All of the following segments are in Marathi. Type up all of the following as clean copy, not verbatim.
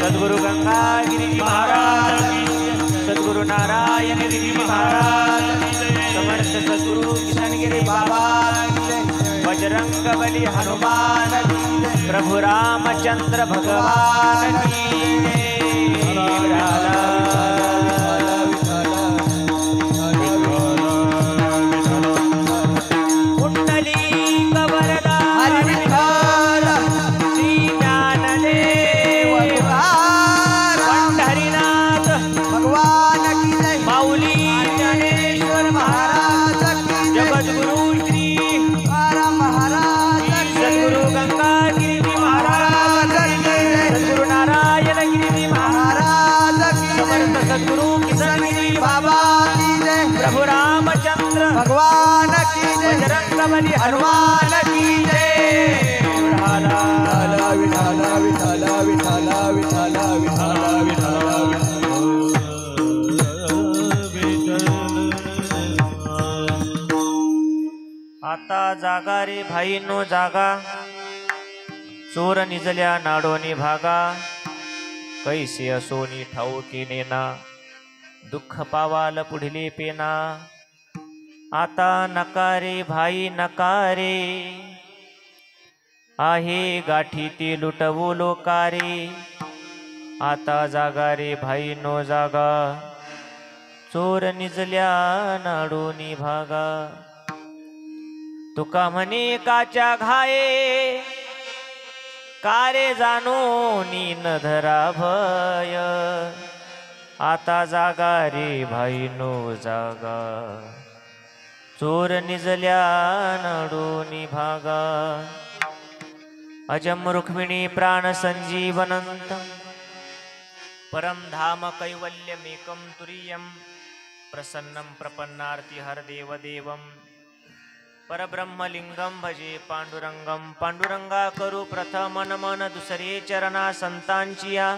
सद्गुरु गंगा गिरी महाराज सद्गुरु नारायण गिरी महाराज समर्थ सद्गुरु किशनगिरी बाबा बजरंग बली हनुमान प्रभु रामचंद्र भगवान की भगवान की बजरंग बली हनुमान की जय। विठाला विठाला विठाला विठाला विठाला विठाला आता जागा रे भाईनो जागा चोर निजल्या नाडोनी भागा कैसे असोनी ठाऊकी नेना दुःख पावाल पुढली पेना आता नकारे भाई नकारे आहे गाठी ती लुटवू लोकारे आता जागा रे भाई नो जागा चोर निजल्या नाडोनी भागा तुका म्हणे काच्या घाये कारे जाणो नी न धरा भय आता जागा रे भाई नो जागा चोर निजल्या नाडोनी भागा अजम रुक्मिणी प्राण संजीवनंत परम धाम कैवल्यमेकं तुरीयं प्रसन्नं प्रपन्नार्ति हरदेव देवं परब्रह्मलिंगं भजे पांडुरंगं पांडुरंगा करू प्रथम नमन दुसरे चरणा संतांचिया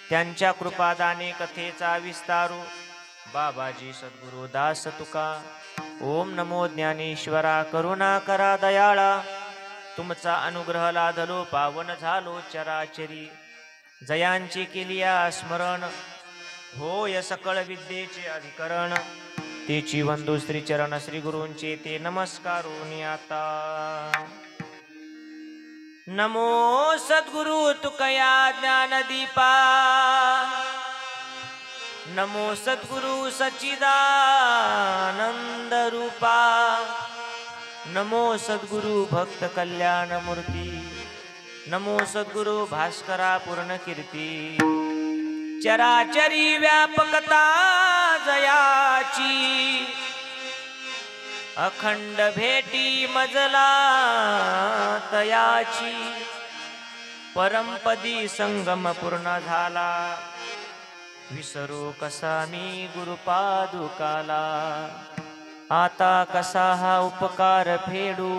त्यांच्या कृपादाने कथेचा विस्तारू बाबाजी सद्गुरु दास तुका ओम नमो ज्ञानेश्वरा करुणा करा दयाळा तुमचा अनुग्रह लादलो पावन झालो चराचरी जयांची केलिया स्मरण होय सकळ विद्येचे अधिकरण तेची वंदू श्री चरण श्री गुरूंचे ते नमस्कारून आता नमो सद्गुरु तुकया ज्ञानदीपा नमो सद्गुरु सच्चिदानंद रूपा नमो सद्गुरु भक्त कल्याण मूर्ती नमो सद्गुरु भास्करा पूर्ण कीर्ती चराचरी व्यापकता जयाची अखंड भेटी मजला तयाची परमपदी संगम पूर्ण झाला विसरू कसा मी गुरुपादुकाला आता कसा हा उपकार फेडू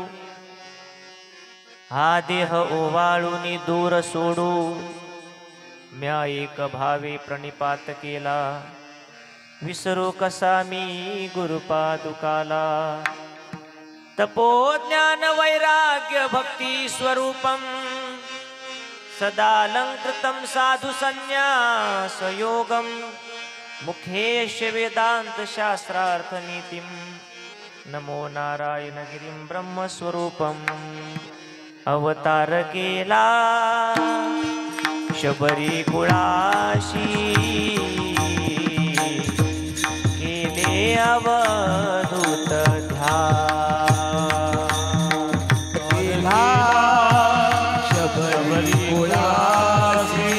हा देह ओवाळूनी दूर सोडू म्या एक भावे प्रणिपात केला विसरू कसा मी गुरुपादुकाला तपो ज्ञान वैराग्य भक्ति स्वरूपम सदालंकृतं साधु संन्यास योगम मुखेश वेदांत शास्त्रार्थ नीतिम नमो नारायण गिरिं ब्रह्म स्वरूपम अवतार केला शबरी कुळाशी केले अवधूत ध्यान शबरी कुळाशी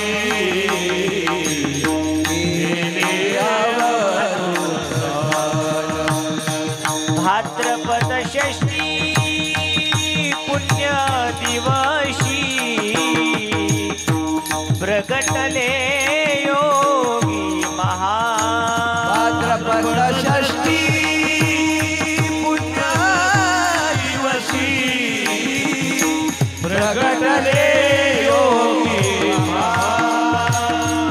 केले अवधूत भाद्रपद षष्ठी पुण्य दिवशी प्रगटले योगी महा भाद्रपद षष्ठी पुण्य दिवशी प्रगटले योगी महा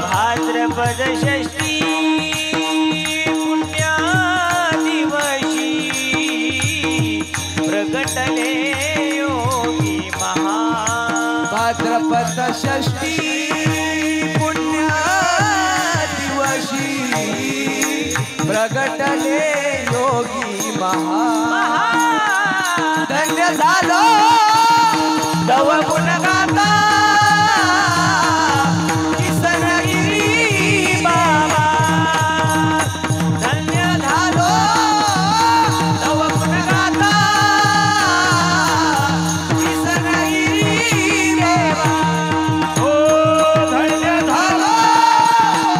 भाद्रपद षष्ठी पुण्य दिवशी प्रगटले योगी महा भाद्रपद षष्ठी पुण्य दिवशी प्रगटले योगी महा धन्य झालो तव गुण गाता किसनगिरी बाबा धन्य झालो तव गुण गाता किसनगिरी देवा ओ धन्य झालो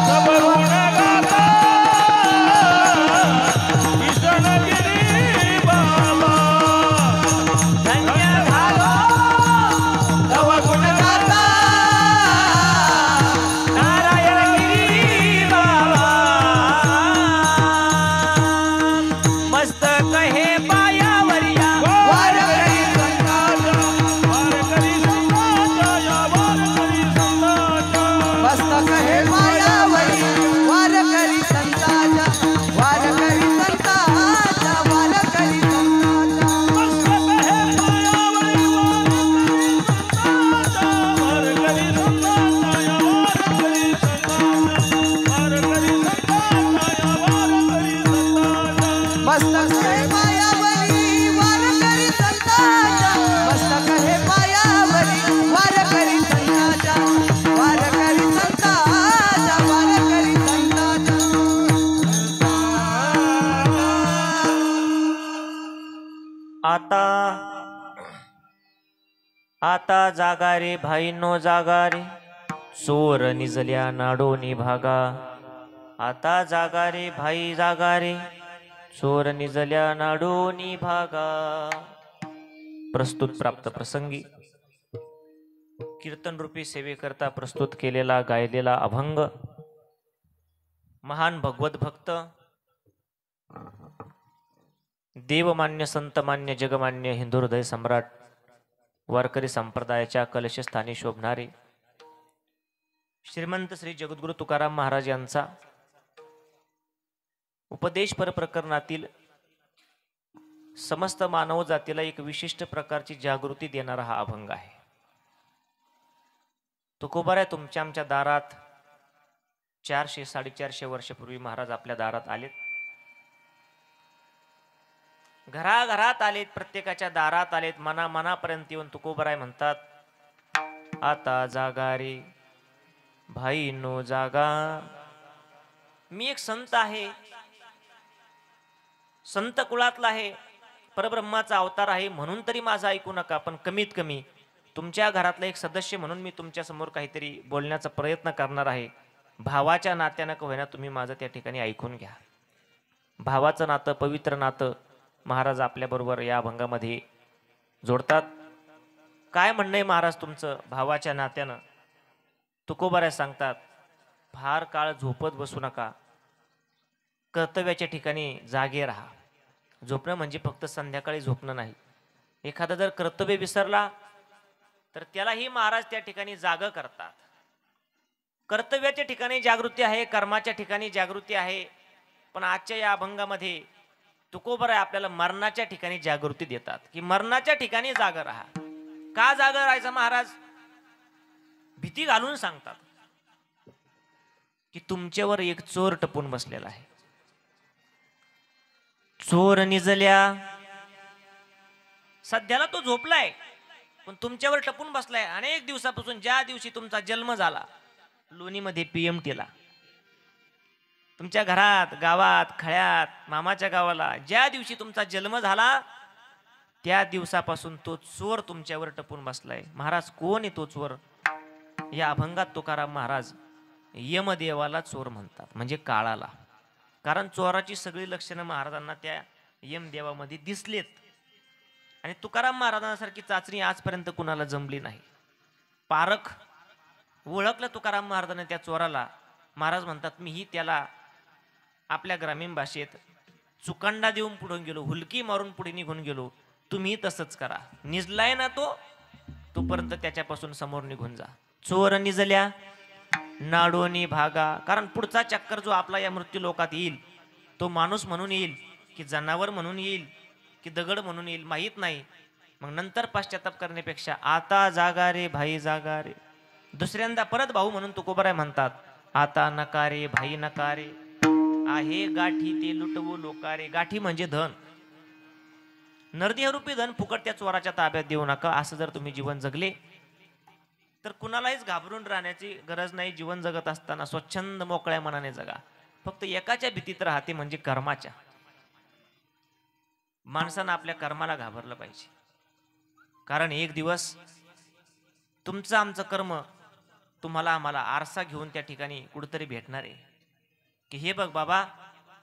तव गुण गाता किसनगिरी बाबा धन्य झालो तव गुण गाता नारायणगिरी बाबा मस्तक हे पायावरिया वारकरी संतांच्या वारकरी संतांच्या वारकरी संतांच्या मस्तक हे मायावरी वारकरी संतांच्या वारकरी संतांच्या वारकरी संतांच्या मस्तक हे मायावरी वारकरी संतांच्या वारकरी संतांच्या वारकरी संतांच्या वारकरी संतांच्या मस्तक हे मायावरी वारकरी संतांच्या मस्तक हे मायावरी वारकरी संतांच्या वारकरी संतांच्या वारकरी संतांच्या आता जागा रे भाईनो जागा रे चोर निजल्या नाडोनी भागा आता जागा रे भाई जागा रे चोर निजल्या नाडोनी भागा प्रस्तुत प्राप्त प्रसंगी कीर्तन रूपी सेवेकरता प्रस्तुत केलेला गायलेला अभंग महान भगवत भक्त देवमान्य संतमान्य जगमान्य हिंदू हृदय सम्राट वारकरी संप्रदायाच्या कलशस्थानी शोभणारे श्रीमंत श्री जगद्गुरु तुकाराम महाराज यांचा उपदेश प्रकरणातील समस्त मानव जातीला एक विशिष्ट प्रकारची जागृती देणारा हा अभंग आहे. तुकोबाराय तुमच्या आमच्या दारात 400-450 वर्षापूर्वी महाराज आपल्या दारात आलेत. घराघरात आलेत, प्रत्येकाच्या दारात आलेत. मनापर्यंत येऊन तुकोबाराय म्हणतात, आता जागा रे भाई नो जागा. मी एक संत आहे, संत कुळातला आहे, परब्रह्माचा अवतार आहे, म्हणून तरी माझं ऐकू नका. पण कमीत कमी तुमच्या घरातला एक सदस्य म्हणून मी तुमच्या समोर काहीतरी बोलण्याचा प्रयत्न करणार आहे. भावाच्या नात्यानं का होईना तुम्ही माझं त्या ठिकाणी ऐकून घ्या. भावाचं नातं, पवित्र नातं महाराज आपल्याबरोबर या अभंगामध्ये जोडतात. काय म्हणणं आहे महाराज तुमचं भावाच्या नात्यानं? तुकोबाराय सांगतात, फार काळ झोपत बसू नका, कर्तव्याच्या ठिकाणी जागे राहा. झोपणं म्हणजे फक्त संध्याकाळी झोपणं नाही. एखादा जर कर्तव्य विसरला तर त्यालाही महाराज त्या ठिकाणी जागं करतात. कर्तव्याच्या ठिकाणी जागृती आहे, कर्माच्या ठिकाणी जागृती आहे. पण आजच्या या अभंगामध्ये तुकोबाराय आपल्याला मरणाच्या ठिकाणी जागृती देतात की मरणाच्या ठिकाणी जागं राहा. का जागा राहायचं महाराज? भीती घालून सांगतात की तुमच्यावर एक चोर टपून बसलेला आहे. चोर निजल्या, सध्याला तो झोपलाय पण तुमच्यावर टपून बसलाय. अनेक दिवसापासून, ज्या दिवशी तुमचा जन्म झाला लोणीमध्ये पीएमटीला, तुमच्या घरात, गावात, खळ्यात, मामाच्या गावाला ज्या दिवशी तुमचा जन्म झाला त्या दिवसापासून तो चोर तुमच्यावर टपून बसलाय. महाराज कोण आहे तो चोर? या अभंगात तुकाराम महाराज यमदेवाला चोर म्हणतात, म्हणजे काळाला. कारण चोराची सगळी लक्षणं महाराजांना त्या यमदेवामध्ये दिसलेत. आणि तुकाराम महाराजांसारखी चाचणी आजपर्यंत कुणाला जमली नाही. पारख ओळखलं तुकाराम महाराजांनी त्या चोराला. महाराज म्हणतात मीही त्याला आपल्या ग्रामीण भाषेत चुकांडा देऊन पुढून गेलो, हुलकी मारून पुढे निघून गेलो. तुम्ही तसंच करा. निजलाय ना तो, तोपर्यंत त्याच्यापासून समोर निघून जा. चोर निजल्या नाडोनी भागा. कारण पुढचा चक्कर जो आपला या मृत्यू लोकात येईल तो माणूस म्हणून येईल की जनावर म्हणून येईल की दगड म्हणून येईल माहीत नाही. मग नंतर पश्चाताप करण्यापेक्षा आता जागा रे भाई जागा रे. दुसऱ्यांदा परत भाऊ म्हणून तुकोबराय म्हणतात, आता नकारे भाई नकारे, आहे गाठी ते लुटवू लोकारे. गाठी म्हणजे धन, नरदेहरूपी धन फुकट त्या चोराच्या ताब्यात देऊ नका. असं जर तुम्ही जीवन जगले तर कुणालाच घाबरून राहण्याची गरज नाही. जीवन जगत असताना स्वच्छंद मोकळ्या मनाने जगा. फक्त एकाच्या भीतीत राहते, म्हणजे कर्माच्या. माणसानं आपल्या कर्माला घाबरलं पाहिजे. कारण एक दिवस तुमचं आमचं कर्म तुम्हाला आम्हाला आरसा घेऊन त्या ठिकाणी कुठेतरी भेटणार आहे की हे बघ बाबा,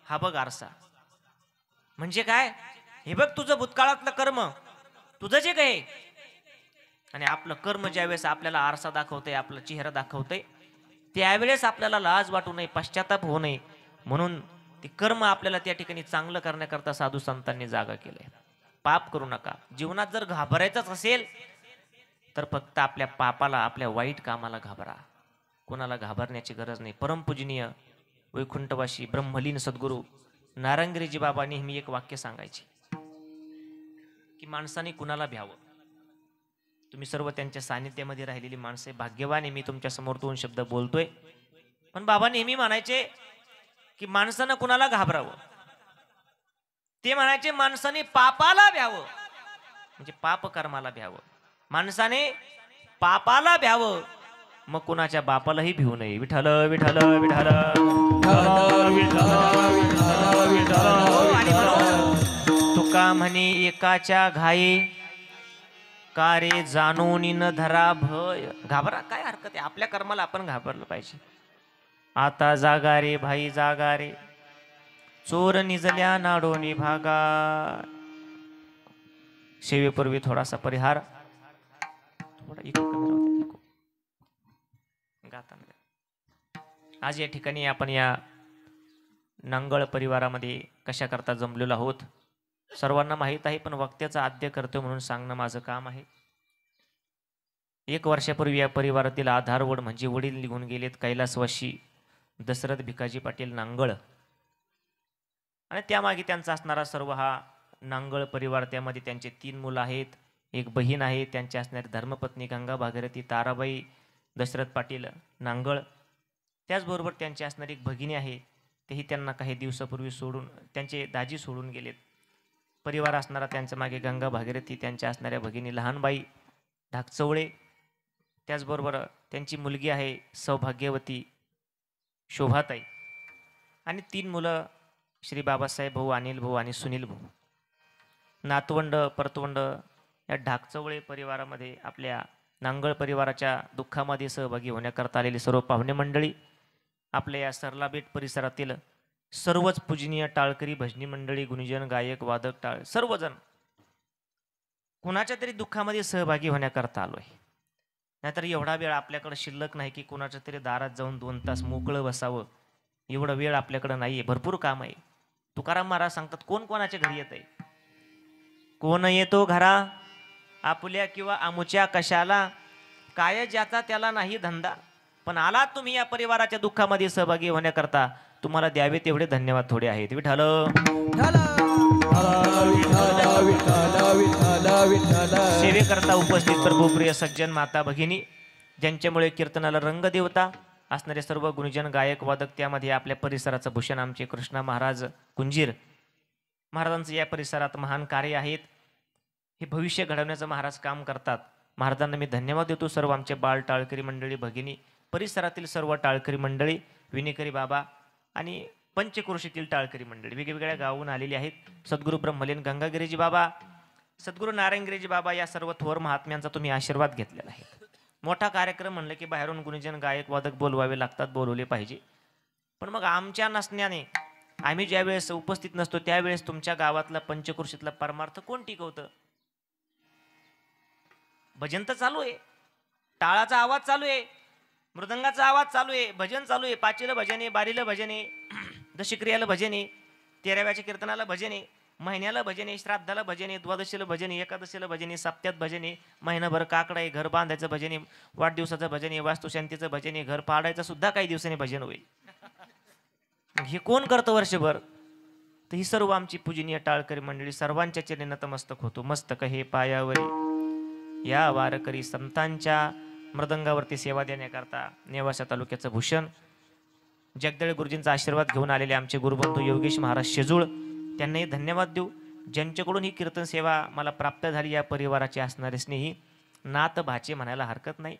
हा बघ आरसा. म्हणजे काय? हे बघ तुझं भूतकाळातलं कर्म, तुझं जे काय. आणि आपलं कर्म ज्यावेळेस आपल्याला आरसा दाखवतंय, आपला चेहरा दाखवतंय, त्यावेळेस आपल्याला लाज वाटू नये, पश्चाताप होऊ नये म्हणून ते कर्म आपल्याला त्या ठिकाणी चांगलं करण्याकरता साधू संतांनी जागा केलंय. पाप करू नका. जीवनात जर घाबरायचंच असेल तर फक्त आपल्या पापाला, आपल्या वाईट कामाला घाबरा. कोणाला घाबरण्याची गरज नाही. परमपूजनीय वैकुंठवासी ब्रह्मलीन सद्गुरू नारायणगिरीजी बाबा नेहमी एक वाक्य सांगायचे की माणसाने कुणाला भ्यावं. तुम्ही सर्व त्यांच्या सानिध्यामध्ये राहिलेली माणसे भाग्यवान आहे. मी तुमच्या समोर 2 शब्द बोलतोय. पण बाबा नेहमी म्हणायचे की माणसानं कुणाला घाबरावं. ते म्हणायचे माणसाने पापाला भ्यावं, म्हणजे पाप कर्माला भ्यावं. माणसाने पापाला भ्यावं, मग कुणाच्या बापालाही भिवू नये. विठ्ठल विठ्ठल विठ्ठल. तुका म्हणे एकाच्या घाई, कारे जाणून न धरा भय. घाबरा, काय हरकत आहे. आपल्या कर्माला आपण घाबरलं पाहिजे. आता जागा रे भाई जागा रे, चोर निजल्या नाडोनी भागा. सेवेपूर्वी थोडासा परिहार. थोडा इको कमी राहू दे, इको गाताना. आज या ठिकाणी आपण या नांगळ परिवारामध्ये कशा करता जमलेलो आहोत सर्वांना माहीत आहे. पण वक्त्याचा आद्य करतो म्हणून सांगणं माझं काम आहे. 1 वर्षापूर्वी या परिवारातील आधारवड म्हणजे वडील निघून गेलेत कैलासवासी दशरथ भिकाजी पाटील नांगळ. आणि त्यामागे त्यांचा असणारा सर्व हा नांगळ परिवार. त्यामध्ये त्यांचे 3 मुलं आहेत, 1 बहीण आहे. त्यांची असणारी धर्मपत्नी गंगा भागीरथी ताराबाई दशरथ पाटील नांगळ. त्याचबरोबर त्यांची असणारी 1 भगिनी आहे. तेही त्यांना काही दिवसापूर्वी सोडून, त्यांचे दाजी सोडून गेलेत. परिवार असणारा त्यांच्या मागे गंगा भागीरथी, त्यांच्या असणाऱ्या भगिनी लहानबाई ढाकचवळे, त्याचबरोबर त्यांची मुलगी आहे सौभाग्यवती शोभाताई, आणि 3 मुलं श्री बाबासाहेब भाऊ, अनिल भाऊ आणि सुनील भाऊ. नातवंड परतवंड या ढाकचवळे परिवारामध्ये आपल्या नांगळ परिवाराच्या दुःखामध्ये सहभागी होण्याकरता आलेली सर्व पाहुणे मंडळी, आपल्या या सरलाबेट परिसरातील सर्वच पूजनीय टाळकरी भजनी मंडळी, गुणीजन, गायक, वादक, टाळ सर्वजण कुणाच्या तरी दुःखामध्ये सहभागी होण्याकरता आलोय. नाहीतर एवढा वेळ आपल्याकडे शिल्लक नाही की कुणाच्या तरी दारात जाऊन 2 तास मोकळं बसावं. एवढा वेळ आपल्याकडे नाहीये, भरपूर काम आहे. तुकाराम महाराज सांगतात, कोण कोणाच्या घरी येत आहे? कोण येतो घरा आपुल्या किंवा आमुच्या कशाला, काय ज्याचा त्याला नाही धंदा. पण आलात तुम्ही या परिवाराच्या दुःखामध्ये सहभागी होण्याकरता, तुम्हाला द्यावे तेवढे धन्यवाद थोडे आहेत. विठ्ठल. विठ्ठल सेवेकरता उपस्थित प्रभुप्रिय सज्जन माता भगिनी, ज्यांच्यामुळे कीर्तनाला रंग देवता असणारे सर्व गुणजन गायक वादक, त्यामध्ये आपल्या परिसराचं भूषण आमचे कृष्णा महाराज कुंजीर महाराजांचं या परिसरात महान कार्य आहेत. हे भविष्य घडवण्याचं महाराज काम करतात. महाराजांना मी धन्यवाद देतो. सर्व आमचे बाळ टाळकरी मंडळी भगिनी, परिसरातील सर्व टाळकरी मंडळी, विनेकरी बाबा आणि पंचक्रोशीतील टाळकरी मंडळी वेगवेगळ्या गावाहून आलेली आहेत. सद्गुरू ब्रह्मलीन गंगागिरीजी बाबा, सद्गुरू नारायणगिरीजी बाबा या सर्व थोर महात्म्यांचा तुम्ही आशीर्वाद घेतलेला आहे. मोठा कार्यक्रम म्हणलं की बाहेरून गुणजन गायक वादक बोलवावे लागतात, बोलवले पाहिजे. पण मग आमच्या नसण्याने, आम्ही ज्या वेळेस उपस्थित नसतो त्यावेळेस तुमच्या गावातला पंचक्रोशीतला परमार्थ कोण टिकवतं? भजन तर चालू आहे, टाळाचा आवाज चालू आहे, मृदंगाचा आवाज चालू आहे, भजन चालू आहे, पाचीला भजन आहे, बारीला भजन आहे, दशक्रियाला भजन आहे, 13व्याच्या कीर्तनाला भजन आहे, महिन्याला भजन आहे, श्राद्धाला भजन आहे, द्वादशीला भजन आहे, एकादशीला भजन आहे, सप्त्यात भजन आहे, महिनाभर काकडा आहे, घर बांधायचं भजन आहे, वाढदिवसाचं भजन आहे, वास्तुशांतीचं भजन आहे, घर पाडायचं सुद्धा काही दिवसांनी भजन होईल. हे कोण करतं वर्षभर? तर ही सर्व आमची पूजनीय टाळकरी मंडळी सर्वांच्या चरणी नतमस्तक होतो. मस्तक हे पायावरी या वारकरी संतांच्या मृदंगावरती सेवा देण्याकरता नेवासा तालुक्याचं भूषण जगदळे गुरुजींचा आशीर्वाद घेऊन आलेले आमचे गुरुबंधू योगेश महाराज शेजूळ, त्यांनाही धन्यवाद देऊ. ज्यांच्याकडून ही कीर्तन सेवा मला प्राप्त झाली, या परिवाराचे असणारे स्नेही नात भाचे म्हणायला हरकत नाही.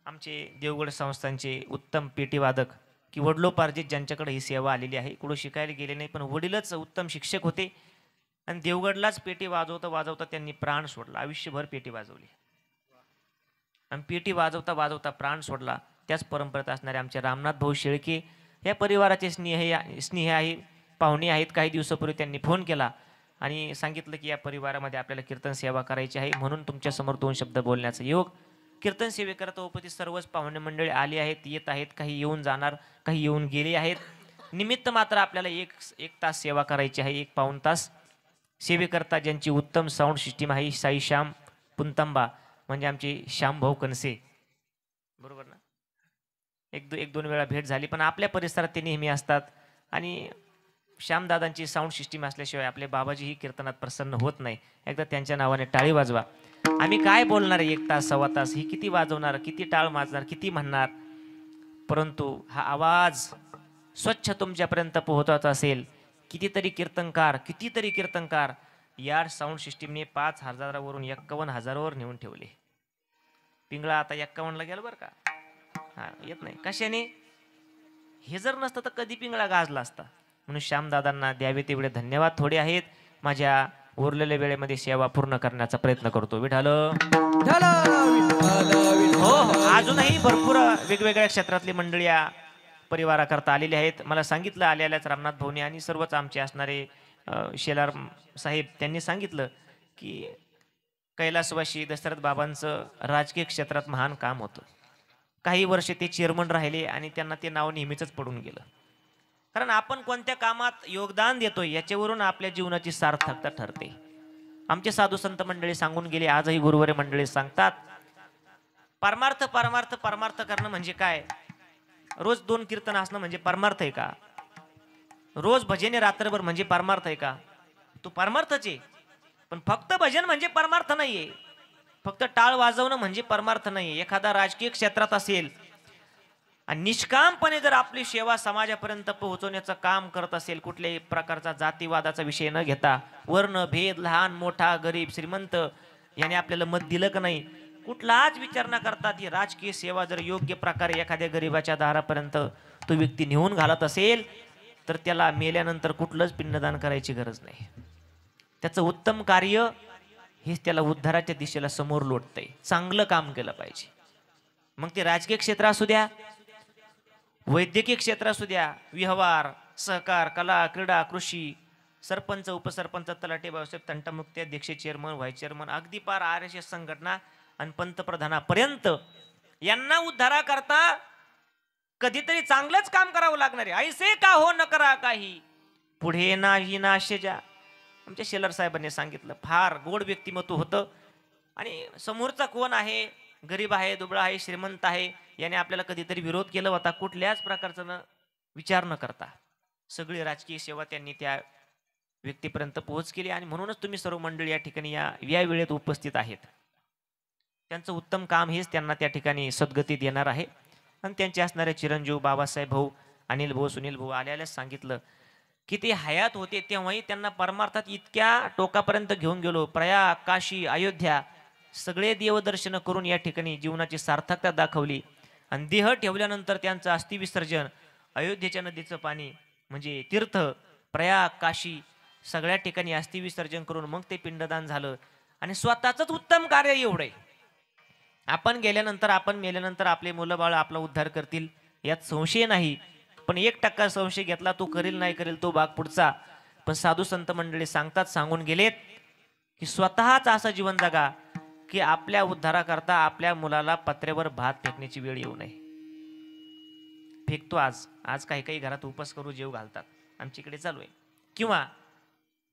आमचे देवगड संस्थांचे उत्तम पेटी वादक की वडलोपार्जित ज्यांच्याकडे ही सेवा आलेली आहे, कुठं शिकायला गेले नाही पण वडीलच उत्तम शिक्षक होते आणि देवगडलाच पेटी वाजवता वाजवता त्यांनी प्राण सोडला. आयुष्यभर पेटी वाजवली आणि पेटी वाजवता वाजवता प्राण सोडला. त्याच परंपरेत असणारे आमचे रामनाथ भाऊ शेळके या परिवाराचे स्नेह आहे, पाहुणे आहेत. काही दिवसापूर्वी त्यांनी फोन केला आणि सांगितलं की या परिवारामध्ये आपल्याला कीर्तन सेवा करायची आहे, म्हणून तुमच्यासमोर 2 शब्द बोलण्याचा योग. कीर्तन सेवेकरता उपस्थित सर्वच पाहुणे मंडळी आली आहेत, येत आहेत, काही येऊन जाणार, काही येऊन गेले आहेत. निमित्त मात्र आपल्याला एक तास सेवा करायची आहे, 1 पाऊण तास सेवेकरता ज्यांची उत्तम साऊंड सिस्टीम आहे, साई श्याम पुंतंबा म्हणजे आमचे श्यामभाऊ कनसे, बरोबर ना? एक दोन वेळा भेट झाली, पण आपल्या परिसरात ते नेहमी असतात आणि श्यामदादांची साऊंड सिस्टीम असल्याशिवाय आपले बाबाजी ही कीर्तनात प्रसन्न होत नाही. एकदा त्यांच्या नावाने टाळी वाजवा. आम्ही काय बोलणार? 1 तास 1.25 तास ही किती वाजवणार, किती टाळ वाजणार, किती म्हणणार? परंतु हा आवाज स्वच्छ तुमच्यापर्यंत पोहोचवायचा असेल, कितीतरी कीर्तनकार या साऊंड सिस्टीमने 5,000 वरून 51,000 वर नेऊन ठेवले. पिंगळा आता 51ला गेला बरं का. हा येत नाही कशाने? हे जर नसतं तर कधी पिंगळा गाजला असता. म्हणून श्यामदादांना द्यावे तेवढे धन्यवाद थोडे आहेत. माझ्या उरलेल्या वेळेमध्ये सेवा पूर्ण करण्याचा प्रयत्न करतो. विठाल हो, अजूनही भरपूर वेगवेगळ्या क्षेत्रातली मंडळी या परिवाराकरता आलेली आहेत. मला सांगितलं आल्याच रामनाथ भाऊनी आणि सर्वच आमचे असणारे शेलार साहेब, त्यांनी सांगितलं की कैलासवासी दशरथ बाबांचं राजकीय क्षेत्रात महान काम होतं. काही वर्ष ते चेअरमन राहिले आणि त्यांना ते नाव नेहमीच पडून गेलं. कारण आपण कोणत्या कामात योगदान देतोय याच्यावरून आपल्या जीवनाची सार्थकता ठरते. आमचे साधू संत मंडळी सांगून गेले, आजही गुरुवारी मंडळी सांगतात, परमार्थ परमार्थ परमार्थ करणं म्हणजे काय? रोज 2 कीर्तन असणं म्हणजे परमार्थ आहे का? रोज भजने रात्रभर म्हणजे परमार्थ आहे का? तो परमार्थच आहे, पण फक्त भजन म्हणजे परमार्थ नाहीये. फक्त टाळ वाजवणं म्हणजे परमार्थ नाहीये. एखादा राजकीय क्षेत्रात असेल आणि निष्कामपणे जर आपली सेवा समाजापर्यंत पोहोचवण्याचं काम करत असेल, कुठल्याही प्रकारचा जातीवादाचा विषय न घेता, वर्ण भेद, लहान मोठा, गरीब श्रीमंत याने आपल्याला मत दिलं का नाही, कुठलाच विचार न करता ती राजकीय सेवा जर योग्य प्रकारे एखाद्या गरीबाच्या दारापर्यंत तो व्यक्ती नेऊन घालत असेल, तर त्याला मेल्यानंतर कुठलंच पिंडदान करायची गरज नाही. त्याचं उत्तम कार्य हेच त्याला उद्धाराच्या दिशेला समोर लोटतंय. चांगलं काम केलं पाहिजे. मग ते राजकीय क्षेत्र असू द्या, वैद्यकीय क्षेत्र असू द्या, व्यवहार, सहकार, कला, क्रीडा, कृषी, सरपंच, उपसरपंच, तलाठी, भाऊसाहेब, तंटामुक्ती अध्यक्ष, चेअरमन, व्हाईस चेअरमन, अगदी पार RSS संघटना आणि पंतप्रधानापर्यंत यांना उद्धारा करता कधीतरी चांगलंच काम करावं लागणार आहे. ऐसे का हो न करा काही, पुढे नाही नाशेजा. आमच्या शेलर साहेबांनी सांगितलं. फार गोड व्यक्तिमत्व होतं आणि समोरचा कोण आहे, गरीब आहे, दुबळा आहे, श्रीमंत आहे, याने आपल्याला कधीतरी विरोध केला होता, कुठल्याच प्रकारचा विचार न करता सगळी राजकीय सेवा त्यांनी त्या व्यक्तीपर्यंत पोहोच केली आणि म्हणूनच तुम्ही सर्व मंडळी या ठिकाणी या वेळेत उपस्थित आहेत. त्यांचं उत्तम काम हेच त्यांना त्या ठिकाणी सद्गती देणार आहे. आणि त्यांचे असणारे चिरंजीव बाबासाहेब भाऊ, अनिल भाऊ, सुनील भाऊ आल्यालाच सांगितलं की ते हयात होते तेव्हाही त्यांना परमार्थात इतक्या टोकापर्यंत घेऊन गेलो. प्रयाग, काशी, अयोध्या सगळे देवदर्शन करून या ठिकाणी जीवनाची सार्थकता दाखवली. आणि देह ठेवल्यानंतर त्यांचं अस्थिविसर्जन अयोध्येच्या नदीचं पाणी म्हणजे तीर्थ, प्रयाग, काशी सगळ्या ठिकाणी अस्थिविसर्जन करून मग ते पिंडदान झालं. आणि स्वतःच उत्तम कार्य एवढं आहे. आपण गेल्यानंतर, आपण मेल्यानंतर आपले मुलं बाळ आपला उद्धार करतील यात संशय नाही. पण 1% संशय घेतला तो करेल नाही करेल तो भाग पुढचा. पण साधू संत मंडळी सांगतात, सांगून गेलेत की स्वतःच असं जीवन जगा की आपल्या उद्धाराकरता आपल्या मुलाला पत्र्यावर भात फेकण्याची वेळ येऊ नये. फेकतो आज काही काही घरात उपास करू जेव घालतात, आमच्याकडे चालू आहे. किंवा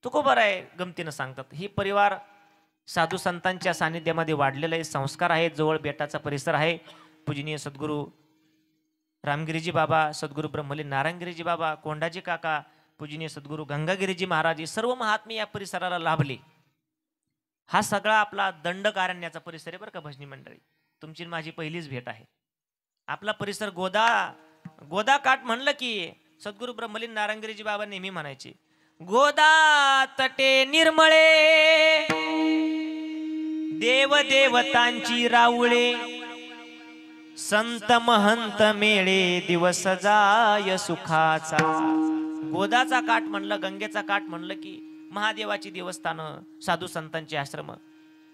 तुकोबर आहे गमतीनं सांगतात, ही परिवार साधू संतांच्या सानिध्यामध्ये वाढलेले आहे, संस्कार आहेत, जवळ बेटाचा परिसर आहे. पूजनीय सद्गुरू रामगिरीजी बाबा, सद्गुरू ब्रह्मलीन नारायणगिरीजी बाबा, कोंडाजी काका, पूजनीय सद्गुरू गंगागिरीजी महाराज सर्व महात्मे या परिसराला लाभले. हा सगळा आपला दंडकारण्याचा परिसर आहे बरं का भजनी मंडळी. तुमची माझी पहिलीच भेट आहे. आपला परिसर गोदा काठ म्हणलं की सद्गुरू ब्रह्मलीन नारायणगिरीजी बाबा नेहमी म्हणायचे, गोदा तटे निर्मळे देव देवतांची राऊळे, संत महंत मेळे दिवस जाय सुखाचा. गोदाचा काठ म्हणलं, गंगेचा काठ म्हणलं की महादेवाची देवस्थानं, साधू संतांचे आश्रम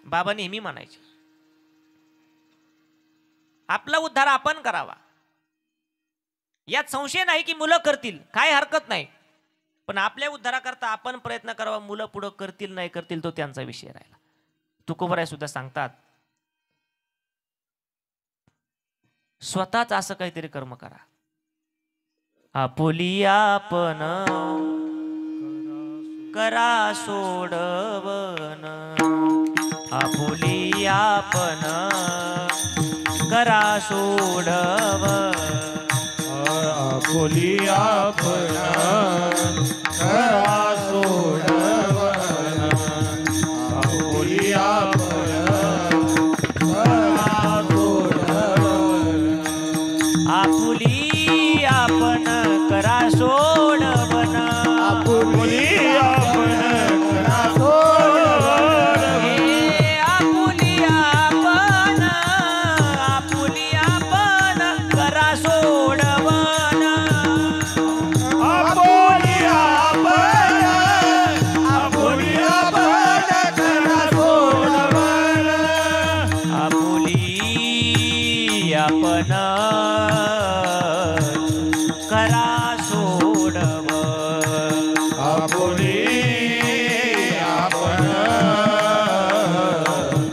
बाबा नेहमी म्हणायचे. आपला उद्धार आपण करावा यात संशय नाही की मुलं करतील, काय हरकत नाही. पण आपल्या उद्धाराकरता आपण प्रयत्न करावा. मुलं पुढं करतील नाही करतील तो त्यांचा विषय राहिला. तुकोबराय सुद्धा सांगतात, स्वतःच असं काहीतरी कर्म करा. आपुली आपण करा सोडवन, आपुली आपण करा सोडवन, आपुली आपण करा सोडवन, आपुली आपण करा सोडवन, आपुली आपण करा सोडवन, आपुली आपण करा सोडवन, हे आपुली आपण, आपुली आपण करा सोडवन, आपुली आपण, आपुली आपण करा सोडवन, आपुली आपण करा सोडवन, आपुली आपण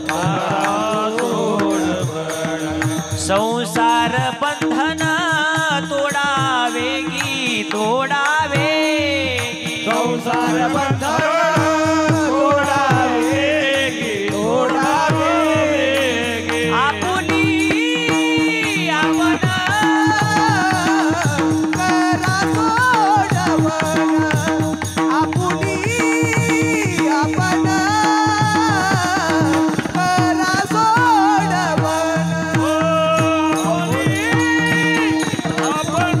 करा सोडवन, संसार बंधन तोडावे गी तोडावे, संसार बंधन तोडावे गे, तोडावे गे, आपुली आपण करा सोडवन, आपुली आपण करा सोडवन, आपण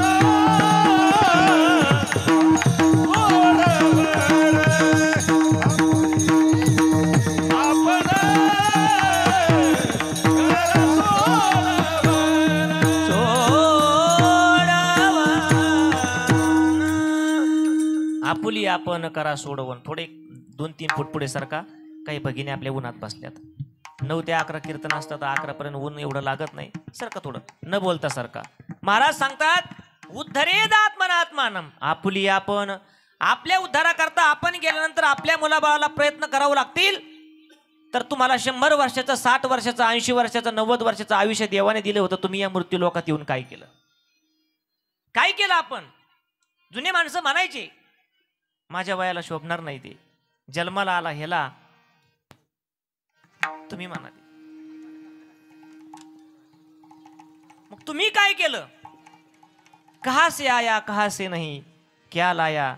आपुली आपण करा सोडवन. थोडे 2-3 फूट पुढे सारखा. काही भगिनी आपल्या उन्हात बसल्यात. 9 ते 11 कीर्तन असतात, 11 पर्यंत ऊन एवढं लागत नाही. सारखं थोडं न बोलता सारखा. महाराज सांगतात, उद्धरेद आत्मनात्मानम. आपुली आपण, आपल्या उद्धाराकरता आपण गेल्यानंतर आपल्या मुलाबाळाला प्रयत्न करावं लागतील. तर तुम्हाला 100 वर्षाचं, 60 वर्षाचं, 80 वर्षाचं, 90 वर्षाचं आयुष्य देवाने दिलं होतं. तुम्ही या मृत्यू लोकात येऊन काय केलं? काय केलं आपण? जुने माणसं म्हणायचे, माझ्या वयाला शोभणार नाही ते, जन्माला आला ह्याला तुम्ही म्हणा. मग तुम्ही काय केलं? कहा से आया कहा से नहीं, क्या लाया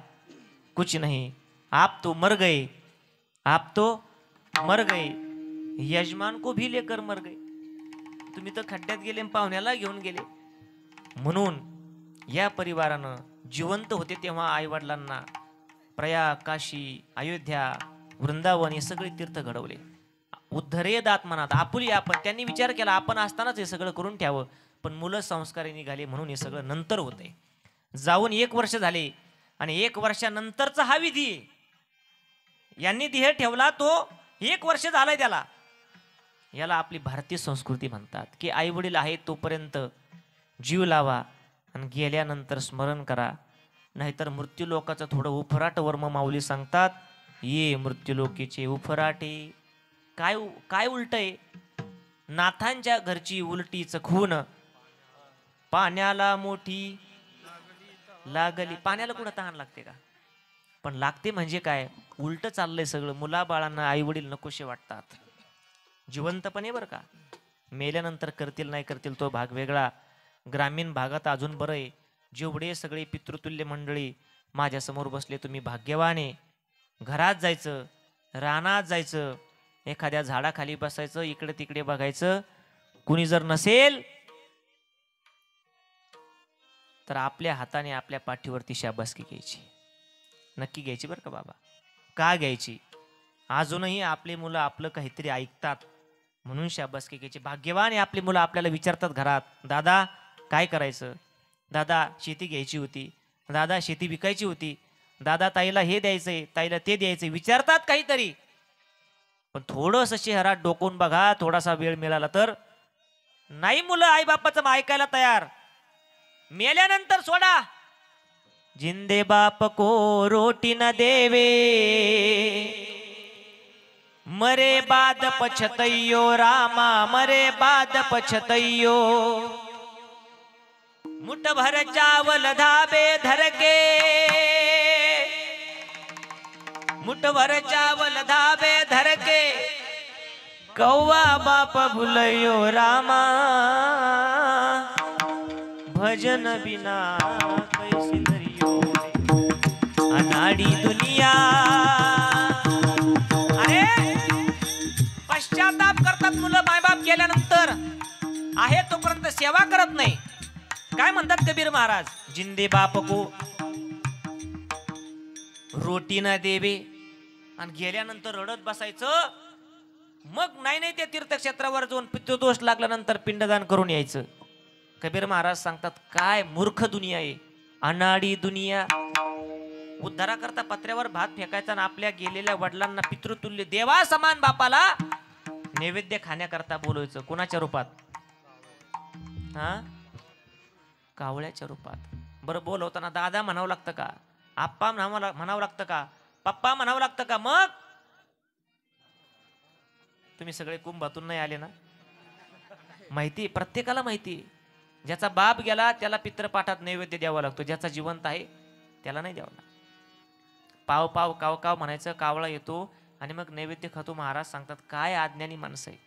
कुछ नहीं, आप तो मर गए, आप तो मर गए, यजमान को भी लेकर मर गए. तुम्ही तर खड्ड्यात गेले आणि पाहुण्याला घेऊन गेले. म्हणून या परिवारानं जिवंत होते तेव्हा आई वडिलांना प्रयाग, काशी, अयोध्या, वृंदावन हे सगळे तीर्थ घडवले. उद्धरेद आत्मनात, आपुली आपण. त्यांनी विचार केला आपण असतानाच हे सगळं करून ठेवावं, पण मुलं संस्कारी निघाले म्हणून हे सगळं नंतर होतंय. जाऊन 1 वर्ष झाले आणि 1 वर्षानंतरचा हा विधी आहे. यांनी देह ठेवला तो 1 वर्ष झालंय त्याला. याला आपली भारतीय संस्कृती म्हणतात की आई वडील आहेत तोपर्यंत जीव लावा आणि गेल्यानंतर स्मरण करा, नाहीतर मृत्यू लोकाचं थोडं उफराट वर्म माऊली सांगतात. ये मृत्यू लोकीचे उफराटे. काय उलट आहे? नाथांच्या घरची उलटीच खून पाण्याला मोठी लागली. पाण्याला कुठं तहान लागते का? पण लागते म्हणजे काय? उलट चाललंय सगळं. मुलाबाळांना आई वडील नकोशे वाटतात. जिवंतपणे बरं का, मेल्यानंतर करतील नाही करतील तो भाग वेगळा. ग्रामीण भागात अजून बरं आहे. जेवढे सगळे पितृतुल्य मंडळी माझ्यासमोर बसले, तुम्ही भाग्यवाने. घरात जायचं, रानात जायचं, एखाद्या झाडाखाली बसायचं, इकडे तिकडे बघायचं. कुणी जर नसेल तर आपल्या हाताने आपल्या पाठीवरती शाबासकी घ्यायची. नक्की घ्यायची बरं का बाबा. का घ्यायची? अजूनही आपली मुलं आपलं काहीतरी ऐकतात म्हणून शाबासकी घ्यायची. भाग्यवान आहे आपली मुलं. आपल्याला विचारतात घरात, दादा काय करायचं? दादा शेती घ्यायची होती, दादा शेती विकायची होती, दादा ताईला हे द्यायचंय, ताईला ते द्यायचंय. विचारतात काहीतरी. पण थोडंसं शहरात डोकून बघा, थोडासा वेळ मिळाला तर नाही मुलं आईबापाचं ऐकायला तयार. मेल्यानंतर सोडा. जिंदे बाप को रोटी न देवे, मरे बाद पछतैयो रामा, मरे बाद पछतैयो. मुठ भर चावल धाबे धर के, मुठ भर चावल धाबे धर के, कौवा बाप भुलयो रामा, भजन बिना कैसी धरियो अनाड़ी दुनिया. अरे पश्चाताप करतात मुलं मायबाप गेल्यानंतर. आहे तोपर्यंत सेवा करत नाही. काय म्हणतात कबीर महाराज? जिंदे बाप को रोटी न देवे. आणि गेल्यानंतर रडत बसायचं. मग नाही त्या तीर्थक्षेत्रावर जाऊन पितृदोष लागल्यानंतर पिंडदान करून यायचं. कबीर महाराज सांगतात काय मूर्ख दुनिया आहे, अनाडी दुनिया. उद्धारा करता पत्र्यावर भात फेकायचा आणि आपल्या गेलेल्या वडिलांना पितृतुल्य देवा समान बापाला नैवेद्य खाण्याकरता बोलवायचं. कोणाच्या रूपात? हा, कावळ्याच्या रूपात. बरं बोलवताना दादा म्हणावं लागतं का? आप्पा म्हणावं लागतं का? पप्पा म्हणावं लागतं का? मग तुम्ही सगळे कुंभातून नाही आले ना? माहिती, प्रत्येकाला माहिती. ज्याचा बाप गेला त्याला पितृपाठात नैवेद्य द्यावा लागतो, ज्याचा जिवंत आहे त्याला नाही द्यावा लागतो. पाव पाव काव काव म्हणायचं, कावळा येतो आणि मग नैवेद्य खातो. महाराज सांगतात काय अज्ञानी माणसं आहे.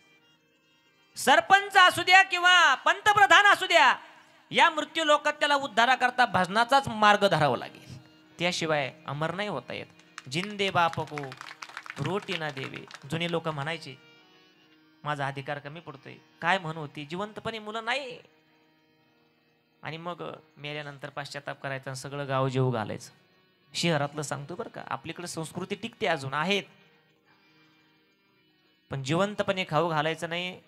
सरपंच असू द्या किंवा पंतप्रधान असू द्या, या मृत्यू लोकात त्याला उद्धारा करता भजनाचाच मार्ग धरावा लागेल, त्याशिवाय अमर नाही होता येत. जिंदे बाप को रोटी ना देवे. जुनी लोक म्हणायचे माझा अधिकार कमी पडतोय. काय म्हण होती? जिवंतपणे मुलं नाही. आणि मग मेल्यानंतर पश्चाताप करायचा आणि सगळं गाव जेव घालायचं. शहरातलं सांगतो बरं का, आपल्याकडे संस्कृती टिकते अजून आहेत, पण जिवंतपणे खाऊ घालायचं नाही.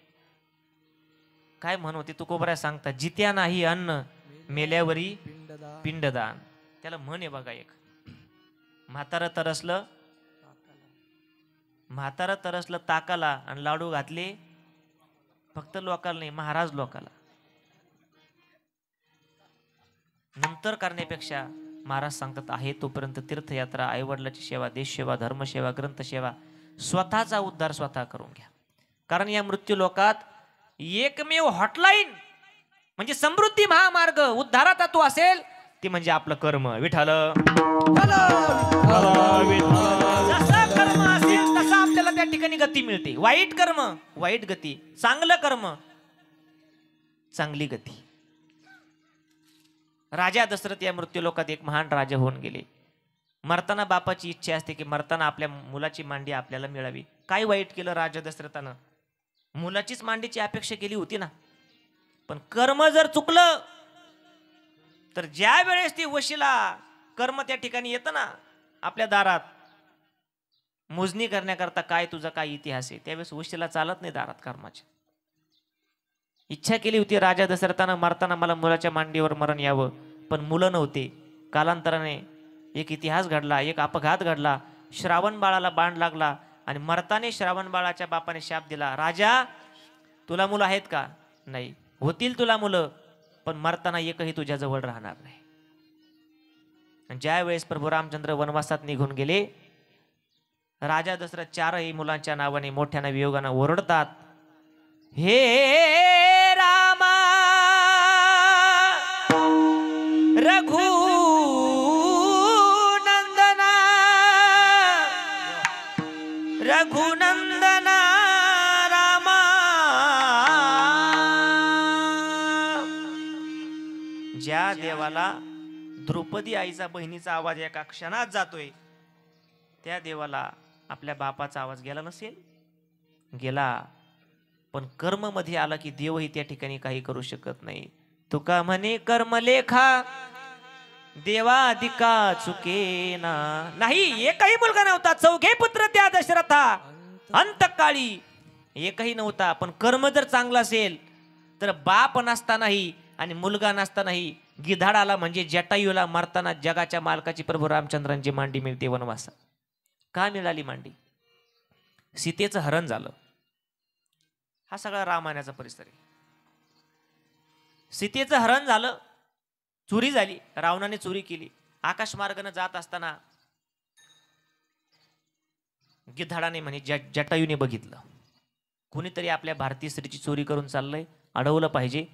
काय म्हण होती? तुकोबऱ्या सांगतात जित्या नाही अन्न, मेल्यावरी पिंडदान. त्याला म्हण आहे बघा एक. म्हातारं तरसलं ताकाला आणि लाडू घातले फक्त लोकाला नाही, महाराज लोकाला. नंतर करण्यापेक्षा महाराज सांगतात आहे तोपर्यंत तीर्थयात्रा, आईवडिलाची सेवा, देशसेवा, धर्मसेवा, ग्रंथसेवा, स्वतःचा उद्धार स्वतः करून घ्या. कारण या मृत्यू लोकात एकमेव हॉटलाईन म्हणजे समृद्धी महामार्ग उद्धाराचा तो असेल ती म्हणजे आपलं कर्म. विठ्ठल जसं कर्म असेल तसं आपल्याला त्या ठिकाणी गती मिळते. वाईट कर्म वाईट गती, चांगलं कर्म चांगली गती. राजा दशरथ या मृत्यू लोकात एक महान राजा होऊन गेले. मरताना बापाची इच्छा असते की मरताना आपल्या मुलाची मांडी आपल्याला मिळावी. काय वाईट केलं राजा दशरथानं? मुलाचीच मांडीची अपेक्षा केली होती ना. पण कर्म जर चुकलं तर ज्या वेळेस ती वशिला कर्म त्या ठिकाणी येतं ना आपल्या दारात मोजणी करण्याकरता, काय तुझा काय इतिहास आहे, त्यावेळेस वशिला चालत नाही दारात कर्माची. इच्छा केली होती राजा दशरथानं मरताना मला मुलाच्या मांडीवर मरण यावं, पण मुलं नव्हते. कालांतराने एक इतिहास घडला, एक अपघात घडला. श्रावण बाळाला बाण लागला आणि मरताने श्रावण बाळाच्या बापाने शाप दिला, राजा तुला मुलं आहेत का? नाही. होतील तुला मुलं, पण मरताना एकही तुझ्या जवळ राहणार नाही. ज्या वेळेस प्रभू रामचंद्र वनवासात निघून गेले, राजा दशरथ चारही मुलांच्या नावाने मोठ्यानं वियोगानं ओरडतात, हे रामा रघुनंदना रघुनंदना रामा. ज्या देवाला द्रौपदी आईचा बहिणीचा आवाज एका क्षणात जातोय, त्या देवाला आपल्या बापाचा आवाज गेला नसेल? गेला. पण कर्म मध्ये आला की देवही त्या ठिकाणी काही करू शकत नाही. तुका म्हणे कर्मलेखा देवादिका चुकेना. नाही, एकही मुलगा नव्हता, चौघे पुत्र त्या दशरथा. अंतकाळी एकही नव्हता, पण कर्म जर चांगलं असेल तर बाप नसतानाही आणि मुलगा नसतानाही गिधाडाला म्हणजे जटायूला मरताना जगाच्या मालकाची प्रभू रामचंद्रांची मांडी मिळते वनवासात. का मिळाली मांडी? सीतेचं हरण झालं. हा सगळा रामायणाचा परिसर आहे. सीतेचं हरण झालं, चोरी झाली, रावणाने चोरी केली. आकाश मार्गाने जात असताना गिधाडाने म्हणे जटायूने बघितलं, कुणीतरी आपल्या भारतीय स्त्रीची चोरी करून चाललंय, अडवलं पाहिजे,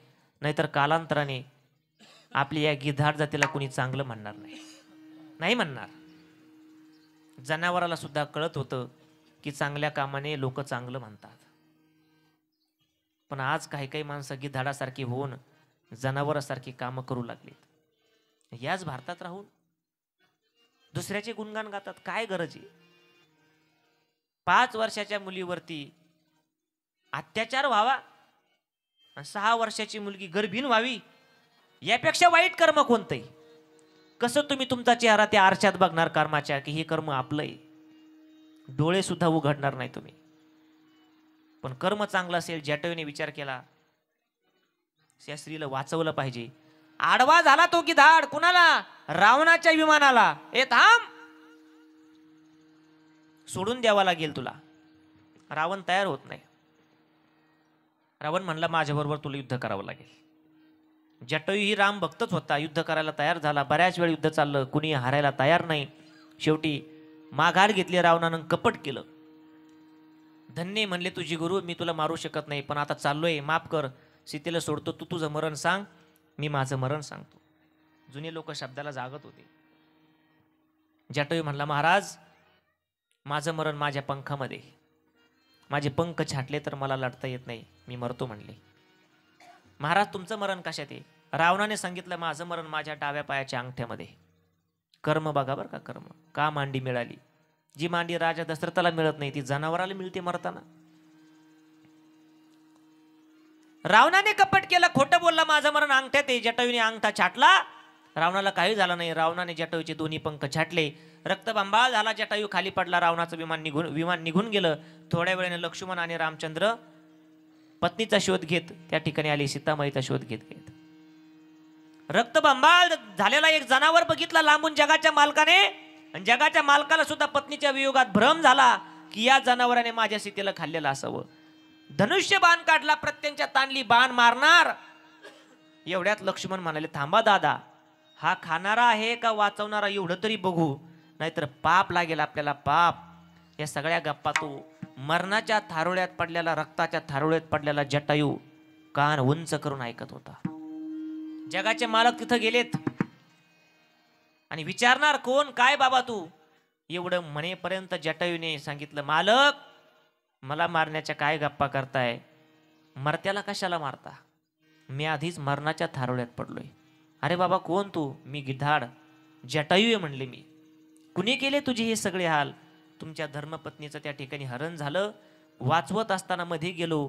नाहीतर कालांतराने आपल्या या गिधाड जातीला कुणी चांगलं म्हणणार नाही म्हणणार. जनावराला सुद्धा कळत होतं की चांगल्या कामाने लोक चांगलं म्हणतात. पण आज काही काही माणसं गिधाडासारखी होऊन जनावरासारखी कामं करू लागलीत. याच भारतात राहून दुसऱ्याचे गुणगान गातात. काय गरज आहे? 5 वर्षाच्या मुलीवरती अत्याचार व्हावा आणि 6 वर्षाची मुलगी गर्भीण व्हावी, यापेक्षा वाईट कर्म कोणतंही? कसं तुम्ही तुमचा चेहरा त्या आरशात बघणार कर्माच्या की हे कर्म आपलंय? डोळे सुद्धा उघडणार नाही तुम्ही. पण कर्म चांगलं असेल, जटायूने विचार केला त्या स्त्रीला वाचवलं पाहिजे. आडवा झाला तो गिधाड. कुणाला? रावणाच्या विमानाला. ए थांब, सोडून द्यावा लागेल तुला. रावण तयार होत नाही. रावण म्हणला माझ्याबरोबर तुला युद्ध करावं लागेल. जटायू ही राम भक्तच होता, युद्ध करायला तयार झाला. बऱ्याच वेळ युद्ध चाललं, कुणी हारायला तयार नाही. शेवटी माघार घेतली रावणानं, कपट केलं. धन्य म्हणले तुझी गुरु, मी तुला मारू शकत नाही, पण आता चाललोय, माफ कर, सीतेला सोडतो, तू तुझं मरण सांग, मी माझं मरण सांगतो. जुने लोक शब्दाला जागत होते. जटायू म्हणला महाराज माझं मरण माझ्या पंखामध्ये, माझे पंख छाटले तर मला लढता येत नाही, मी मरतो म्हणले. महाराज तुमचं मरण कशात आहे? रावणाने सांगितलं माझं मरण माझ्या डाव्या पायाच्या अंगठ्यामध्ये. कर्म बघा बरं का, कर्म. का मांडी मिळाली? जी मांडी राजा दशरथाला मिळत नाही ती जनावराला मिळते मरताना. रावणाने कपट केलं, खोटं बोलला, माझं मरण अंगठ्यात आहे. जटायूने अंगठा छाटला, रावणाला काही झालं नाही. रावणाने जटायूचे दोन्ही पंख छाटले, रक्तबंबाळ झाला, जटायू खाली पडला, रावणाचं विमान निघून गेलं. थोड्या वेळाने लक्ष्मण आणि रामचंद्र पत्नीचा शोध घेत त्या ठिकाणी आली, सीतामाईचा शोध घेत घेत. रक्तबंबाळ झालेला एक जनावर बघितला लांबून जगाच्या मालकाने, आणि जगाच्या मालकाला सुद्धा पत्नीच्या वियोगात भ्रम झाला की या जनावराने माझ्या सीतेला खाल्लेलं असावं. धनुष्य बाण काढला, प्रत्यंच्या ताणली, बाण मारणार. एवढ्यात लक्ष्मण म्हणाले थांबा दादा, हा खाणारा आहे का वाचवणारा एवढं तरी बघू, नाहीतर पाप लागेल आपल्याला, पाप. या सगळ्या गप्पा तो मरणाच्या थारोळ्यात पडलेला, रक्ताच्या थारोळ्यात पडलेला जटायू कान उंच करून ऐकत होता. जगाचे मालक तिथं गेलेत आणि विचारणार कोण, काय बाबा तू? एवढं म्हणेपर्यंत जटायूने सांगितलं मालक मला मारण्याच्या काय गप्पा करताय, मरत्याला कशाला मारता, मी आधीच मरणाच्या थारोळ्यात पडलोय. अरे बाबा कोण तू? मी गिधाड जटायू आहे म्हणले मी. कुणी केले तुझे हे सगळे हाल? तुमच्या धर्मपत्नीचं त्या ठिकाणी हरण झालं. वाचवत असताना मध्ये गेलो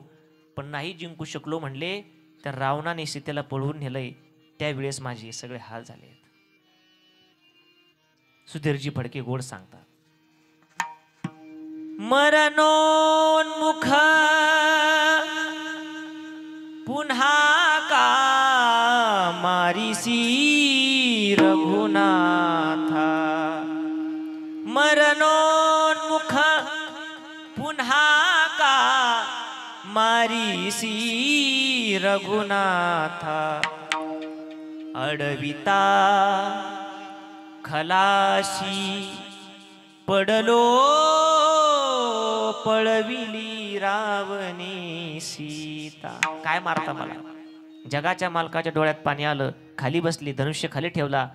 पण नाही जिंकू शकलो म्हणले. त्या रावणाने सीतेला पळवून नेलंय. त्यावेळेस माझे हे सगळे हाल झाले. सुधीरजी फडके गोड सांगतात, मरणोन्मुख पुन्हा का मारिसी रघुनाथा. मरणोन्मुख पुन्हा का मारिसी रघुनाथा. अडविता खलाशी पडलो पळविली रावणी सीता. काय मारता मला? जगाच्या मालकाच्या डोळ्यात पाणी आलं. खाली बसली, धनुष्य खाली ठेवला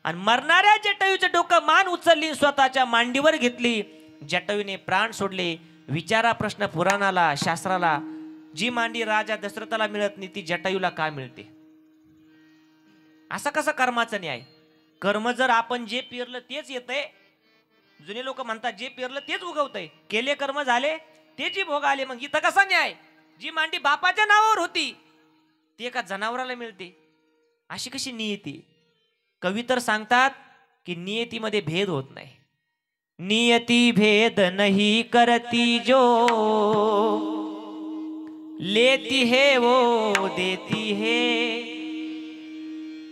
आणि मरणाऱ्या जटायूचं डोकं मान उचलली, स्वतःच्या मांडीवर घेतली. जटायूने प्राण सोडले. विचारा प्रश्न पुराणाला, शास्त्राला. जी मांडी राजा दशरथाला मिळत नाही ती जटायूला का मिळते? असा कसा कर्माचा न्याय? कर्म जर आपण जे पेरलं तेच येतंय. जुने लोक म्हणतात जे पेरलं तेच उगवतंय. केले कर्म झाले ते जी भोग आले. मग इथं कसा न्याय? जी मांडी बापाच्या नावावर होती ती एका जनावराला मिळते, अशी कशी नियती? कवी तर सांगतात की नियतीमध्ये भेद होत नाही. नियती भेद नहीं करती जो लेती है वो देती है.